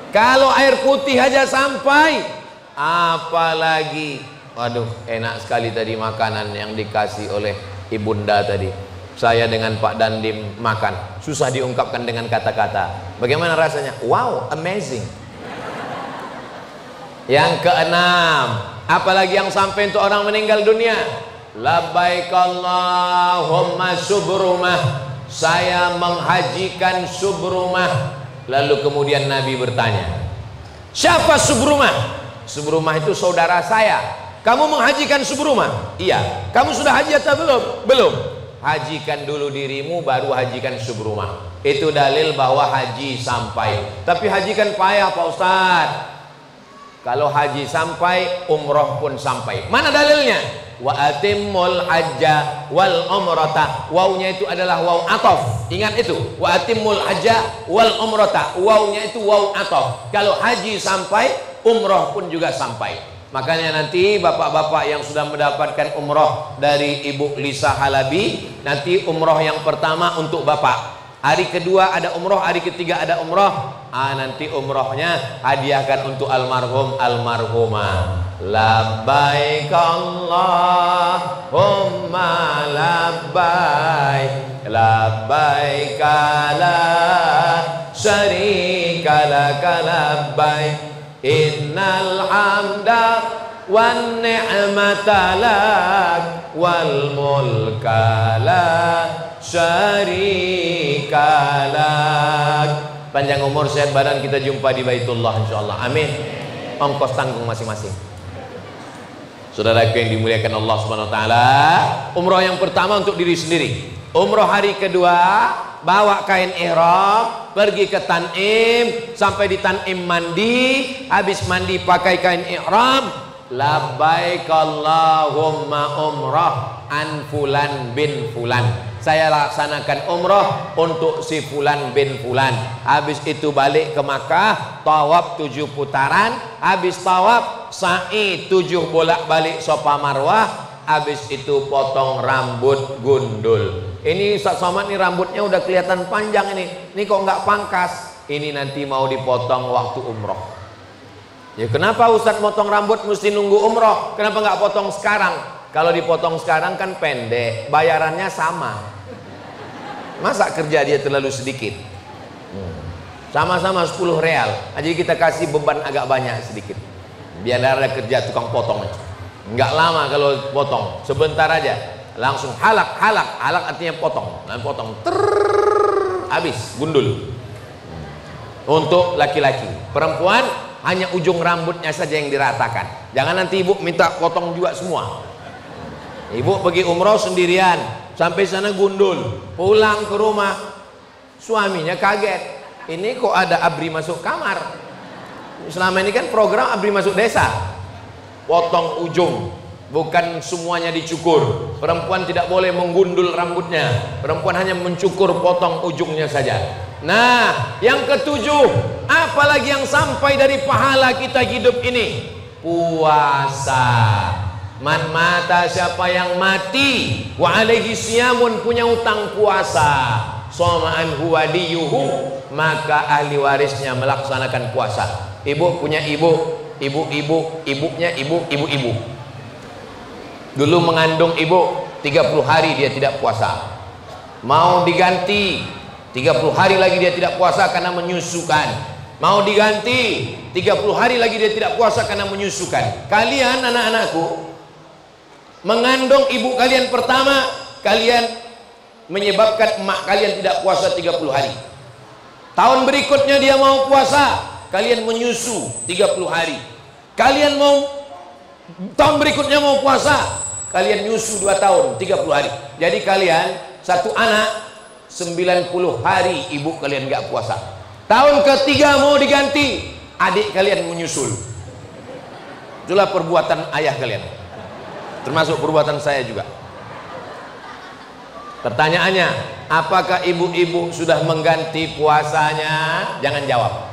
Kalau air putih aja sampai, apalagi, waduh, enak sekali tadi makanan yang dikasih oleh ibunda tadi. Saya dengan Pak Dandim makan, susah diungkapkan dengan kata-kata. Bagaimana rasanya? Wow, amazing. Yang keenam, apalagi yang sampai untuk orang meninggal dunia. Labbaik Allahumma subrumah, saya menghajikan Subrumah. Lalu kemudian Nabi bertanya, siapa Subrumah? Subrumah itu saudara saya. Kamu menghajikan Subrumah? Iya. Kamu sudah haji atau belum? Belum. Hajikan dulu dirimu, baru hajikan Subrumah. Itu dalil bahwa haji sampai. Tapi hajikan payah Pak Ustadz. Kalau haji sampai, umroh pun sampai. Mana dalilnya? Wa atimmul hajja wal umrata. Wawnya itu adalah waw atof. Ingat itu. Wa atimmul hajja wal umrata. Wawnya itu waw atof. Kalau haji sampai, umroh pun juga sampai. Makanya nanti bapak-bapak yang sudah mendapatkan umroh dari Ibu Lisa Halabi, nanti umroh yang pertama untuk bapak. Hari kedua ada umroh, hari ketiga ada umroh. Nanti umrohnya hadiahkan untuk almarhum almarhumah. Labbaik Allahumma labbaik, labbaik la syarika laka labbaik, innal hamda wan ni'mata lak wal mulka la syarika lak. Panjang umur, sehat badan, kita jumpa di Baitullah insyaallah. Amin. Ongkos tanggung masing-masing. Saudaraku yang dimuliakan Allah Subhanahu wa taala, umroh yang pertama untuk diri sendiri. Umroh hari kedua, bawa kain ihram, pergi ke Tan'im, sampai di Tan'im mandi, habis mandi pakai kain ihram, labbaik Allahumma umrah an fulan bin fulan. Saya laksanakan umroh untuk si fulan bin fulan. Habis itu balik ke Makkah, tawaf 7 putaran. Habis tawaf, sa'i 7 bolak-balik Safa Marwah. Habis itu potong rambut gundul. Ini Ustaz Somad nih rambutnya udah kelihatan panjang ini. Ini kok nggak pangkas? Ini nanti mau dipotong waktu umroh. Ya kenapa Ustaz potong rambut mesti nunggu umroh? Kenapa nggak potong sekarang? Kalau dipotong sekarang kan pendek, bayarannya sama. Masa kerja dia terlalu sedikit? Sama-sama 10 real. Jadi kita kasih beban agak banyak sedikit. Biar ada kerja tukang potong. Nggak lama kalau potong, sebentar aja. Langsung halak, halak, halak artinya potong. Dan potong, habis, gundul. Untuk laki-laki. Perempuan hanya ujung rambutnya saja yang diratakan. Jangan nanti ibu minta potong juga semua. Ibu pergi umroh sendirian, sampai sana gundul, pulang ke rumah, suaminya kaget. Ini kok ada ABRI masuk kamar? Selama ini kan program ABRI masuk desa, potong ujung, bukan semuanya dicukur. Perempuan tidak boleh menggundul rambutnya, perempuan hanya mencukur, potong ujungnya saja. Nah, yang ketujuh, apalagi yang sampai dari pahala kita hidup ini? Puasa. Man mata, siapa yang mati wa alaihi siyamun, punya utang puasa, soma'an huwadiyuhu, maka ahli warisnya melaksanakan puasa. Ibu punya ibunya ibu-ibu. Dulu mengandung ibu 30 hari dia tidak puasa. Mau diganti 30 hari lagi dia tidak puasa karena menyusukan. Mau diganti 30 hari lagi dia tidak puasa karena menyusukan. Kalian anak-anakku, mengandung ibu kalian pertama, kalian menyebabkan emak kalian tidak puasa 30 hari. Tahun berikutnya dia mau puasa, kalian menyusu 30 hari. Kalian mau tahun berikutnya mau puasa, kalian nyusu 2 tahun 30 hari. Jadi kalian satu anak 90 hari ibu kalian gak puasa. Tahun ketiga mau diganti, adik kalian menyusul. Itulah perbuatan ayah kalian, termasuk perbuatan saya juga. Pertanyaannya, apakah ibu-ibu sudah mengganti puasanya? Jangan jawab.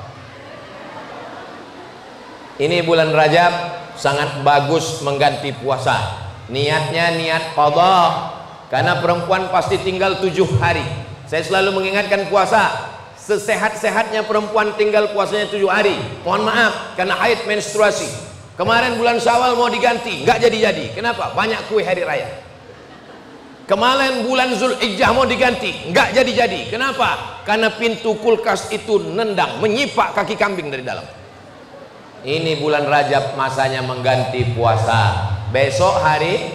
Ini bulan Rajab sangat bagus mengganti puasa. Niatnya niat qadha, karena perempuan pasti tinggal 7 hari. Saya selalu mengingatkan puasa, sesehat-sehatnya perempuan tinggal puasanya 7 hari. Mohon maaf, karena haid menstruasi. Kemarin bulan Syawal mau diganti, nggak jadi-jadi. Kenapa? Banyak kue hari raya. Kemarin bulan Zulhijjah mau diganti, nggak jadi-jadi. Kenapa? Karena pintu kulkas itu nendang, menyipak kaki kambing dari dalam. Ini bulan Rajab masanya mengganti puasa. Besok hari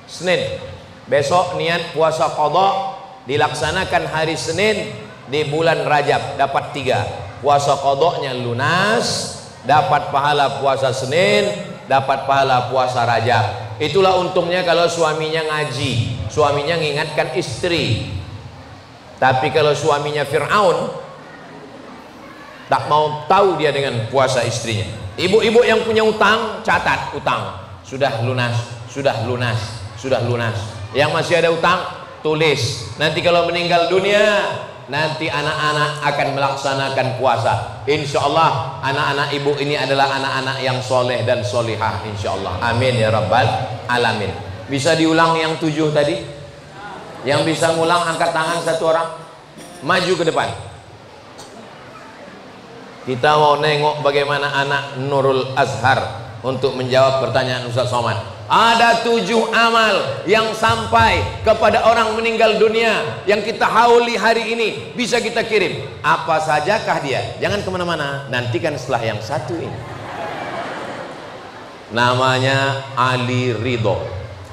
Senin, besok niat puasa qadha, dilaksanakan hari Senin di bulan Rajab, dapat 3. Puasa qadhanya lunas, dapat pahala puasa Senin, dapat pahala puasa Rajab. Itulah untungnya kalau suaminya ngaji, suaminya mengingatkan istri. Tapi kalau suaminya Fir'aun, tak mau tahu dia dengan puasa istrinya. Ibu-ibu yang punya utang, catat utang, sudah lunas, sudah lunas, sudah lunas. Yang masih ada utang, tulis. Nanti kalau meninggal dunia, nanti anak-anak akan melaksanakan puasa. Insya Allah anak-anak ibu ini adalah anak-anak yang soleh dan solihah, insya Allah. Amin ya rabbal alamin. Bisa diulang yang 7 tadi? Yang bisa ngulang angkat tangan 1 orang. maju ke depan. Kita mau nengok bagaimana anak Nurul Azhar untuk menjawab pertanyaan Ustaz Somad. Ada 7 amal yang sampai kepada orang meninggal dunia yang kita hauli hari ini, bisa kita kirim. Apa sajakah dia? Jangan kemana-mana, nantikan setelah yang satu ini. Namanya Ali Ridho.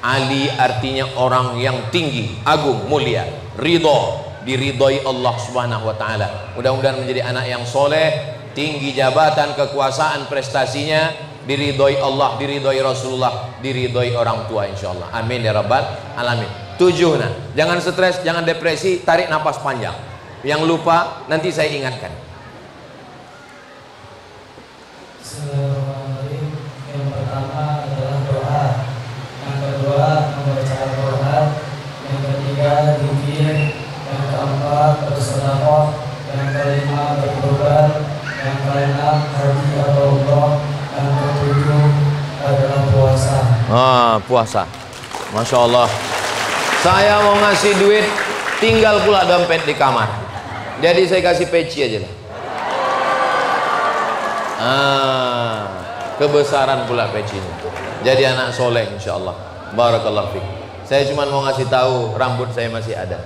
Ali artinya orang yang tinggi, agung, mulia. Ridho, diridhoi Allah Subhanahu wa taala. Mudah-mudahan menjadi anak yang soleh, tinggi jabatan, kekuasaan, prestasinya, diridhoi Allah, diridhoi Rasulullah, diridhoi orang tua insyaallah. Amin ya rabbal alamin. 7 nah. Jangan stres, jangan depresi, tarik napas panjang. Yang lupa nanti saya ingatkan. Yang pertama adalah doa, yang kedua membaca Al-Quran, yang ketiga zikir, yang keempat bersedekah, yang kelima berkurban, yang keenam haji atau umrah, yang ketujuh adalah puasa. Puasa. Masya Allah. Saya mau ngasih duit, tinggal pula dompet di kamar. Jadi saya kasih peci aja lah. Kebesaran pula pecinya. Jadi anak soleh insya Allah. Barakallahu fiik. Saya cuma mau ngasih tahu rambut saya masih ada.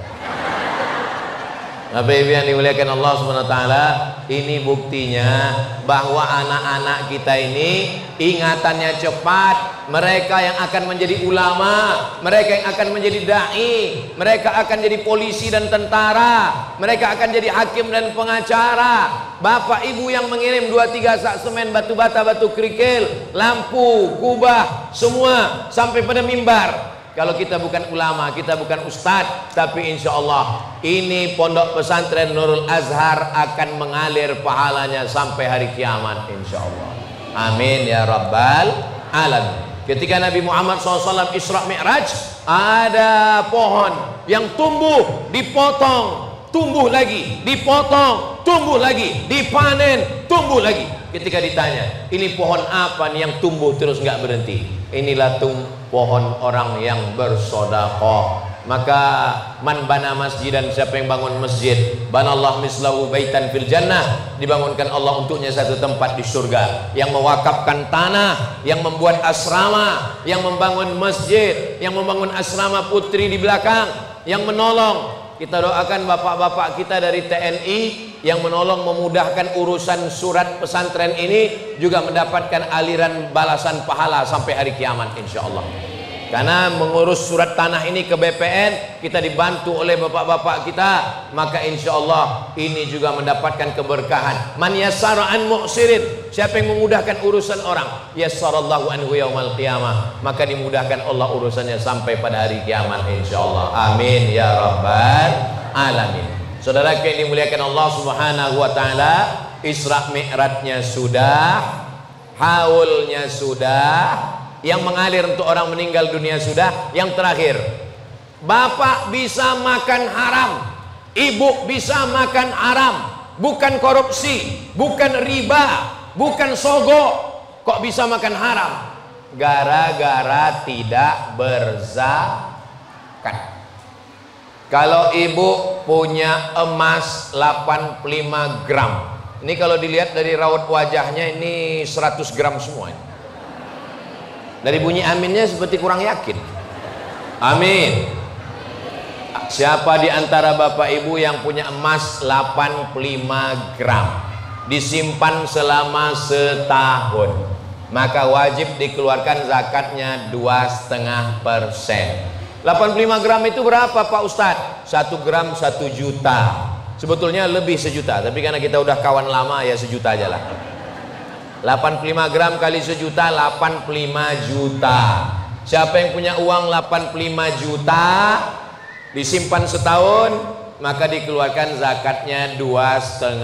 Bapak Ibu yang dimuliakan Allah Subhanahu wa taala, ini buktinya bahwa anak-anak kita ini ingatannya cepat. Mereka yang akan menjadi ulama, mereka yang akan menjadi dai, mereka akan jadi polisi dan tentara, mereka akan jadi hakim dan pengacara. Bapak Ibu yang mengirim 2-3 sak semen, batu bata, batu kerikil, lampu, kubah, semua sampai pada mimbar. Kalau kita bukan ulama, kita bukan ustadz, tapi insya Allah ini pondok pesantren Nurul Azhar akan mengalir pahalanya sampai hari kiamat insya Allah. Amin ya rabbal alamin. Ketika Nabi Muhammad SAW Isra Mi'raj, ada pohon yang tumbuh, dipotong, tumbuh lagi, dipotong, tumbuh lagi, dipanen, tumbuh lagi. Ketika ditanya, ini pohon apa nih yang tumbuh terus nggak berhenti? Inilah pohon orang yang bersedekah. Maka man bana masjidan, siapa yang bangun masjid, banallahu mislahu baitan fil jannah, dibangunkan Allah untuknya satu tempat di surga. Yang mewakafkan tanah, yang membuat asrama, yang membangun masjid, yang membangun asrama putri di belakang, yang menolong. Kita doakan bapak-bapak kita dari TNI yang menolong memudahkan urusan surat pesantren ini juga mendapatkan aliran balasan pahala sampai hari kiamat insya Allah. Karena mengurus surat tanah ini ke BPN kita dibantu oleh bapak-bapak kita, maka insya Allah ini juga mendapatkan keberkahan. Man yassara an mu'sirin, siapa yang memudahkan urusan orang, yassarallahu anhu yaumal qiyamah, maka dimudahkan Allah urusannya sampai pada hari kiamat insya Allah. Amin ya rabbal alamin. Saudara yang dimuliakan Allah Subhanahu wa taala, Isra Mi'rajnya sudah, haulnya sudah, yang mengalir untuk orang meninggal dunia sudah. Yang terakhir, bapak bisa makan haram, ibu bisa makan haram, bukan korupsi, bukan riba, bukan sogok, kok bisa makan haram? Gara-gara tidak berzakat. Kalau ibu punya emas 85 gram, ini kalau dilihat dari raut wajahnya ini 100 gram semua ini. Dari bunyi aminnya seperti kurang yakin. Amin. Siapa di antara bapak ibu yang punya emas 85 gram disimpan selama setahun, maka wajib dikeluarkan zakatnya 2,5%. 85 gram itu berapa Pak Ustadz? 1 gram 1 juta. Sebetulnya lebih 1 juta, tapi karena kita udah kawan lama ya 1 juta aja lah. 85 gram kali 1 juta, 85 juta. Siapa yang punya uang 85 juta disimpan setahun, maka dikeluarkan zakatnya 2,5%.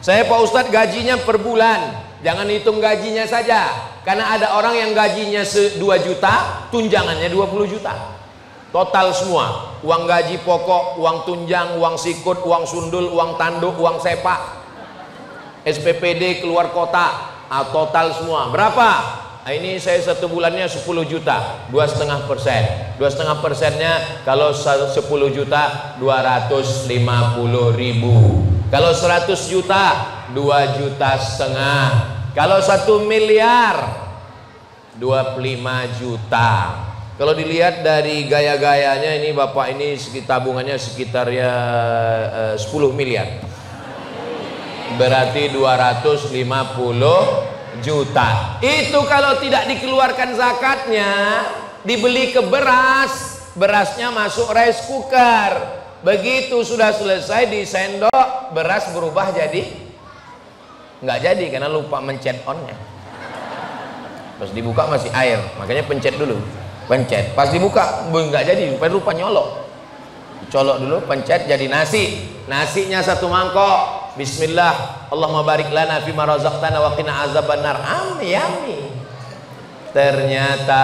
Saya Pak Ustadz gajinya per bulan, jangan hitung gajinya saja, karena ada orang yang gajinya 2 juta, tunjangannya 20 juta. Total semua, uang gaji pokok, uang tunjang, uang sikut, uang sundul, uang tanduk, uang sepak, SPPD keluar kota, total semua berapa? Ini saya satu bulannya 10 juta, 2,5%. 2,5%-nya kalau 10 juta 250.000. Kalau 100 juta 2,5 juta. Kalau 1 miliar 25 juta. Kalau dilihat dari gaya-gayanya ini bapak ini tabungannya sekitar ya 10 miliar. Berarti 250 juta. Itu kalau tidak dikeluarkan zakatnya, dibeli ke beras, berasnya masuk rice cooker. Begitu sudah selesai disendok, beras berubah jadi nggak jadi karena lupa mencet onnya. Pas dibuka masih air, makanya pencet dulu. Pencet, pas dibuka nggak jadi, rupa nyolok. Colok dulu, pencet jadi nasi. Nasinya satu mangkok. Bismillah, Allahumma barik lana fima razaqtana wa qina azabannar. Yummy. Ternyata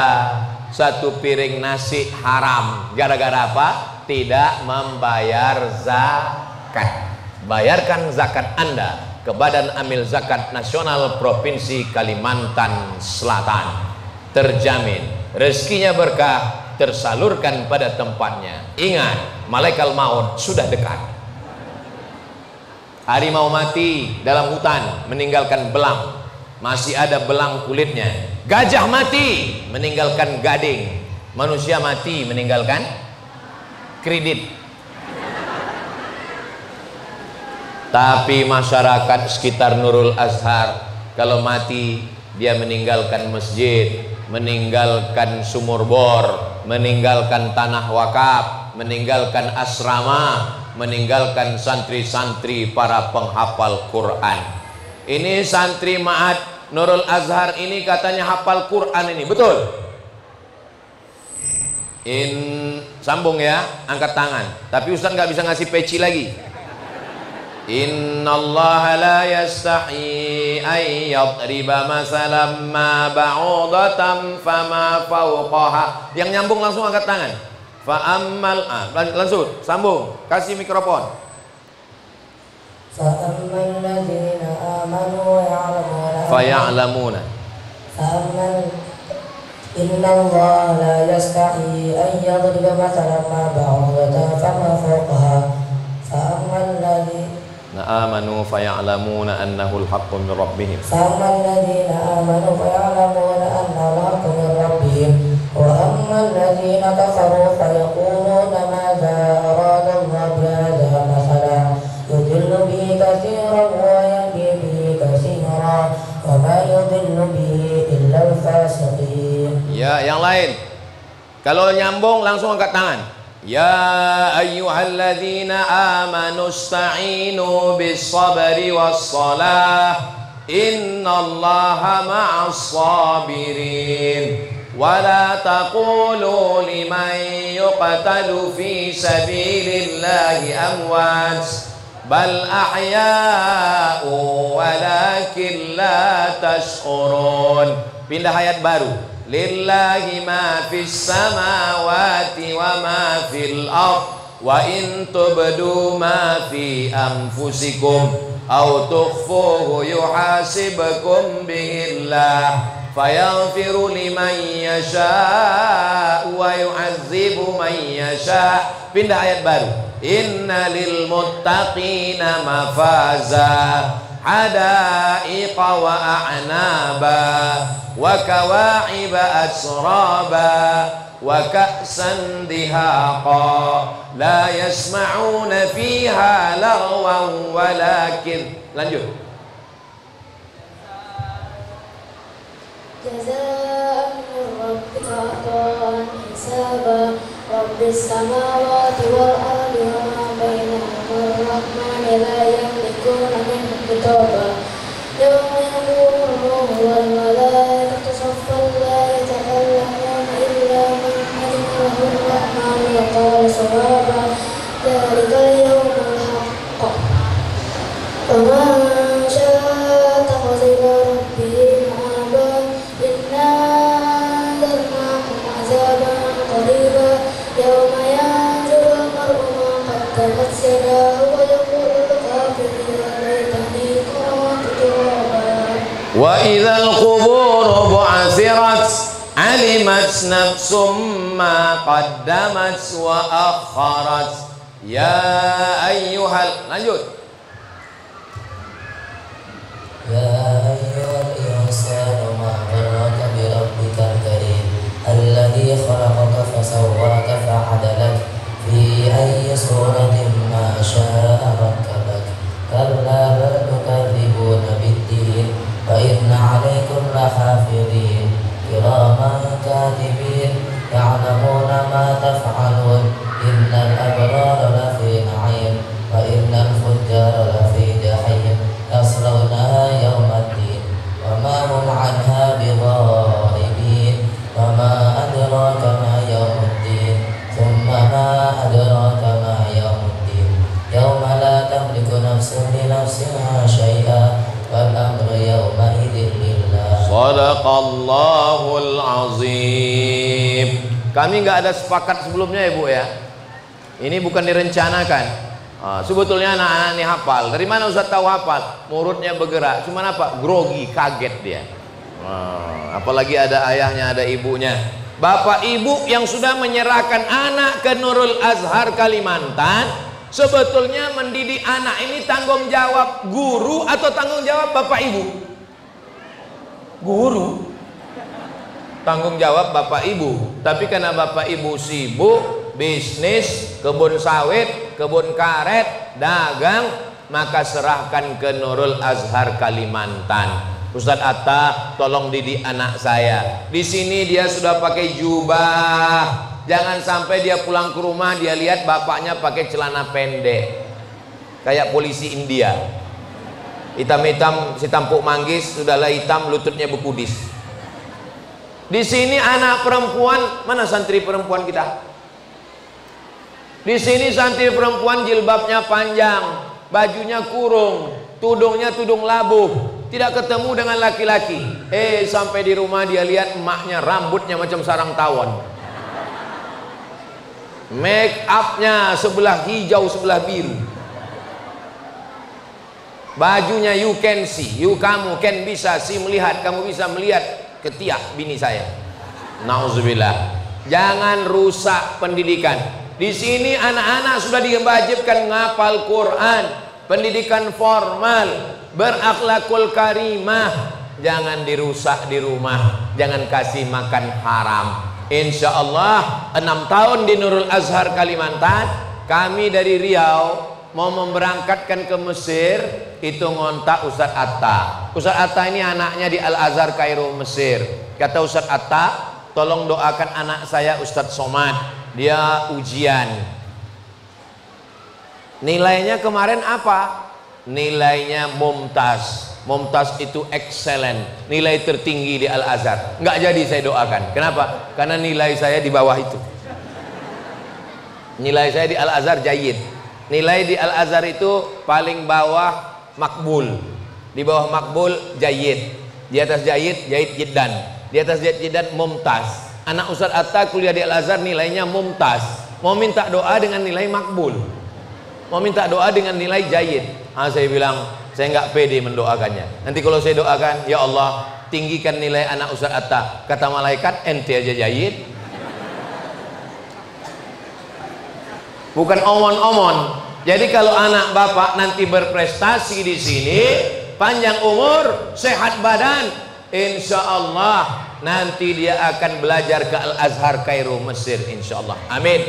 satu piring nasi haram. Gara-gara apa? Tidak membayar zakat. Bayarkan zakat Anda ke Badan Amil Zakat Nasional Provinsi Kalimantan Selatan. Terjamin rezekinya berkah, tersalurkan pada tempatnya. Ingat, malaikat maut sudah dekat. Harimau mati dalam hutan meninggalkan belang, masih ada belang kulitnya. Gajah mati meninggalkan gading. Manusia mati meninggalkan kredit. Tapi masyarakat sekitar Nurul Azhar kalau mati dia meninggalkan masjid, meninggalkan sumur bor, meninggalkan tanah wakaf, meninggalkan asrama, meninggalkan santri-santri para penghafal Quran. Ini santri Ma'had Nurul Azhar ini katanya hafal Quran ini, betul? Sambung ya, angkat tangan. Tapi Ustaz nggak bisa ngasih peci lagi. Innallaha la yastahi ay yadriba masalan ma ba'udatan fama fawqaha. Yang nyambung langsung angkat tangan. Fa'ammal, langsung sambung, kasih mikrofon. Fa'ammal ladzina amanu faya'lamuna. Fa'ammal innallaha la yastahi an yadriba mathalan ma ba'udatan fama fawqaha. Fa'ammal ladzina amanu faya'lamuna annahu al-haqqu min rabbihim. Fa'ammal ladzina amanu faya'lamuna annahu al-haqqu min rabbihim. وأما الذين كفروا فيقولون ماذا أراد الله بهذا مثلا يضل به كثيرا ويهدي به كثيرا وما يضل به إلا الفاسقين. Ya, yang lain. Kalau nyambung langsung angkat tangan. Ya ayyuhalladzina amanu ista'inu bis-sabri was-salah innallaha ma'as sabirin. ولا تقولوا لمن يقتل في سبيل الله أموات بل أحياء ولكن لا تشعرون. Pindah ayat baru. Lillahi ma fis samawati wa ma fil ard wa in tubdu ma fi anfusikum aw tukhfuhu yuhasibkum bihillah fayaghfiru liman yasha wa yu'adzibu man yasha. Pindah ayat baru. Inna lil muttaqina mafaza hadaiqa wa a'naba wa kawa'iba asraba wa ka'san dihaqa la yasma'una fiha lagwan walakin. Lanjut. جزاء من ربك عطاء حسابا رب السماوات والأرض وما بينهما الرحمن لا يملكون منه خطابا يوم يقول الروح والملائكة صفا لا يتكلمون إلا من أذن له الرحمن وقال صوابا ذلك اليوم الحق ومن شاء اتخذ إلى ربه مآبا إنا أنذرناكم عذابا قريبا يوم ينظر المرء ما قدمت يداه ويقول الكافر يا ليتني كنت ترابا. Wa idzal qubur bu'athirat alimat nafsum ma qaddamat wa akharat. Ya ayyuhal, lanjut. يا أيها الإنسان ما غرك بربك الكريم الذي خلقك فسواك فعدلك في أي صورة ما شاء ركبك كلا بل تكذبون بالدين وإن عليكم لحافظين كراما كاتبين يعلمون ما تفعلون إن الأبرار لفي نعيم وإن الفجار لفي جحيم يصلونها يوم الدين وما هم عنها بغائبين وما أدراك ما يوم الدين ثم ما أدراك ما يوم الدين يوم لا تملك نفس لنفس شيئا والأمر يومئذ لله. Shadaqallahul azim. Kami nggak ada sepakat sebelumnya ya Bu ya. Ini bukan direncanakan. Sebetulnya anak-anak ini hafal. Dari mana Ustaz tahu hafal? Mulutnya bergerak. Cuman apa? Grogi, kaget dia. Apalagi ada ayahnya, ada ibunya. Bapak ibu yang sudah menyerahkan anak ke Nurul Azhar Kalimantan, sebetulnya mendidik anak ini tanggung jawab guru atau tanggung jawab bapak ibu? Guru. Tanggung jawab bapak ibu. Tapi karena bapak ibu sibuk bisnis, kebun sawit, kebun karet, dagang, maka serahkan ke Nurul Azhar Kalimantan. Ustadz Atta, tolong didik anak saya. Di sini dia sudah pakai jubah. Jangan sampai dia pulang ke rumah dia lihat bapaknya pakai celana pendek, kayak polisi India. Hitam-hitam, si tampuk manggis, sudahlah hitam, lututnya bekudis. Di sini anak perempuan, mana santri perempuan kita? Di sini santri perempuan jilbabnya panjang, bajunya kurung, tudungnya tudung labuh, tidak ketemu dengan laki-laki. Sampai di rumah dia lihat emaknya rambutnya macam sarang tawon, make upnya sebelah hijau sebelah biru, bajunya you can see, kamu can bisa see, melihat, kamu bisa melihat ketiak bini saya. Nauzubillah. Jangan rusak pendidikan. Di sini anak-anak sudah diwajibkan ngapal Quran, pendidikan formal, berakhlakul karimah. Jangan dirusak di rumah, jangan kasih makan haram. Insya Allah 6 tahun di Nurul Azhar Kalimantan, kami dari Riau mau memberangkatkan ke Mesir, itu ngontak Ustadz Atta. Ustadz Atta ini anaknya di Al Azhar Kairo Mesir. Kata Ustadz Atta, tolong doakan anak saya Ustadz Somad, dia ujian. Nilainya kemarin apa? Nilainya mumtaz. Mumtaz itu excellent, nilai tertinggi di Al Azhar. Nggak jadi saya doakan. Kenapa? Karena nilai saya di bawah itu. Nilai saya di Al Azhar jayyid. Nilai di Al Azhar itu paling bawah makbul, di bawah makbul jayyid, di atas jayyid jiddan, di atas jayyid jiddan mumtaz. Anak Ustadz Atta kuliah di Al Azhar nilainya mumtaz. Mau minta doa dengan nilai makbul, mau minta doa dengan nilai jayyid. Saya bilang saya nggak pede mendoakannya. Nanti kalau saya doakan, ya Allah tinggikan nilai anak Ustadz Atta. Kata malaikat, ente aja jayyid. Bukan omon-omon. Jadi kalau anak bapak nanti berprestasi di sini, panjang umur, sehat badan, insya Allah nanti dia akan belajar ke Al Azhar Kairo Mesir, insya Allah. Amin.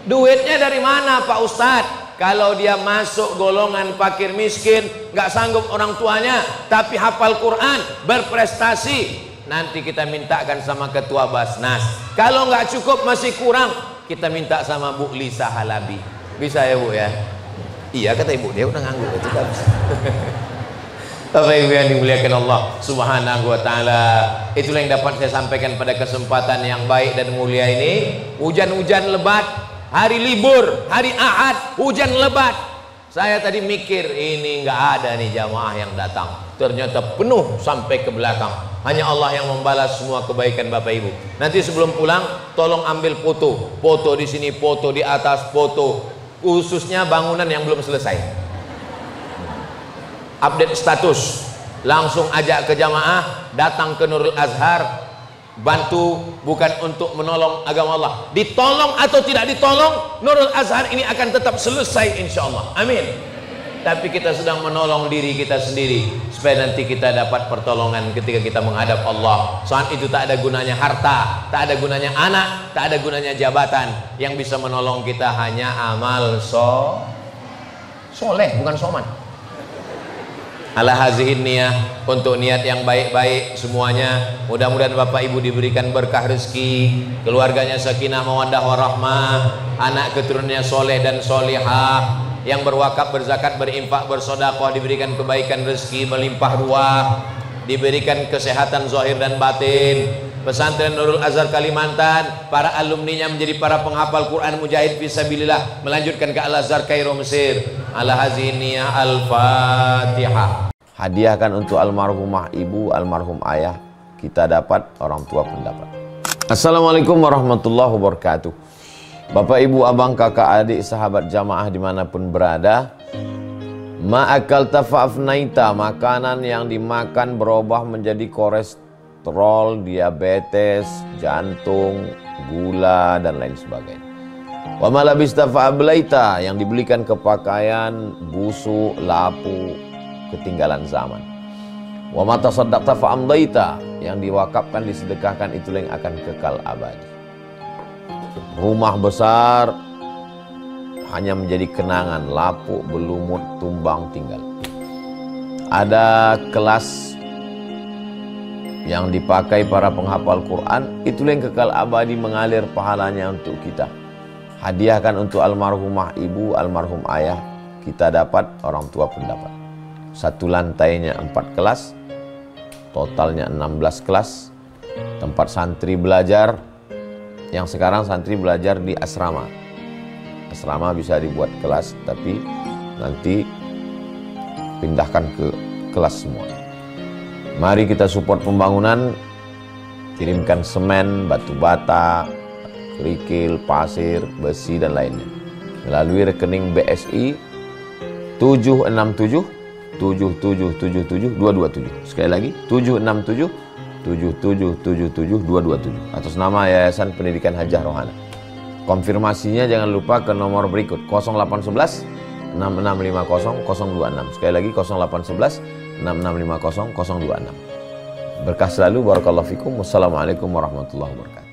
Duitnya dari mana Pak Ustadz? Kalau dia masuk golongan fakir miskin, nggak sanggup orang tuanya, tapi hafal Quran, berprestasi, nanti kita mintakan sama ketua Basnas. Kalau nggak cukup masih kurang, kita minta sama Bu Lisa Halabi. Bisa ya Bu ya? Iya kata ibu, dia udah nganggur itu kan. Bapak Ibu yang dimuliakan Allah Subhanahu wa taala, itulah yang dapat saya sampaikan pada kesempatan yang baik dan mulia ini. Hujan-hujan lebat, hari libur, hari Ahad, hujan lebat. Saya tadi mikir ini nggak ada nih jamaah yang datang. Ternyata penuh sampai ke belakang. Hanya Allah yang membalas semua kebaikan Bapak Ibu. Nanti sebelum pulang, tolong ambil foto. Foto di sini, foto di atas, foto. Khususnya bangunan yang belum selesai. Update status. langsung ajak ke jamaah, datang ke Nurul Azhar, bantu bukan untuk menolong agama Allah. Ditolong atau tidak ditolong, Nurul Azhar ini akan tetap selesai insya Allah. Amin. Tapi kita sedang menolong diri kita sendiri supaya nanti kita dapat pertolongan ketika kita menghadap Allah. Saat itu tak ada gunanya harta, tak ada gunanya anak, tak ada gunanya jabatan. Yang bisa menolong kita hanya amal soleh, bukan soman. Ala hazihin niyah, untuk niat yang baik-baik semuanya. Mudah-mudahan Bapak Ibu diberikan berkah rezeki, keluarganya sakinah mawaddah warahmah, anak keturunannya soleh dan solihah, yang berwakaf, berzakat, berinfak, bersedekah diberikan kebaikan rezeki melimpah ruah, diberikan kesehatan zahir dan batin. Pesantren Nurul Azhar Kalimantan, para alumninya menjadi para penghafal Quran mujahid fisabilillah, melanjutkan ke Al-Azhar Kairo Mesir. Ala haziniyah al-Fatihah. Hadiahkan untuk almarhumah ibu, almarhum ayah, kita dapat, orang tua pun dapat. Assalamualaikum warahmatullahi wabarakatuh. Bapak, ibu, abang, kakak, adik, sahabat jamaah dimanapun berada, ma'akal tafa'afnaita, makanan yang dimakan berubah menjadi kolesterol, diabetes, jantung, gula, dan lain sebagainya. Wa malabista fa'ablaita, yang dibelikan ke pakaian, busuk, lapu, ketinggalan zaman. Wa matasaddaqta fa'amdaita, yang diwakafkan, disedekahkan, itulah yang akan kekal abadi. Rumah besar hanya menjadi kenangan, lapuk, berlumut, tumbang, tinggal. Ada kelas yang dipakai para penghafal Quran, itulah yang kekal abadi, mengalir pahalanya untuk kita. Hadiahkan untuk almarhumah ibu, almarhum ayah, kita dapat, orang tua pun dapat. Satu lantainya 4 kelas, totalnya 16 kelas, tempat santri belajar. Yang sekarang santri belajar di asrama. Asrama bisa dibuat kelas, tapi nanti pindahkan ke kelas semua. Mari kita support pembangunan, kirimkan semen, batu bata, kerikil, pasir, besi, dan lainnya melalui rekening BSI 767 7777 227. Sekali lagi 767 7777 227 atas nama Yayasan Pendidikan Hajah Rohana. Konfirmasinya jangan lupa ke nomor berikut 0811 6650 026. Sekali lagi 0811 6650 026. Berkah selalu, barakallahu fikum. Wassalamualaikum warahmatullahi wabarakatuh.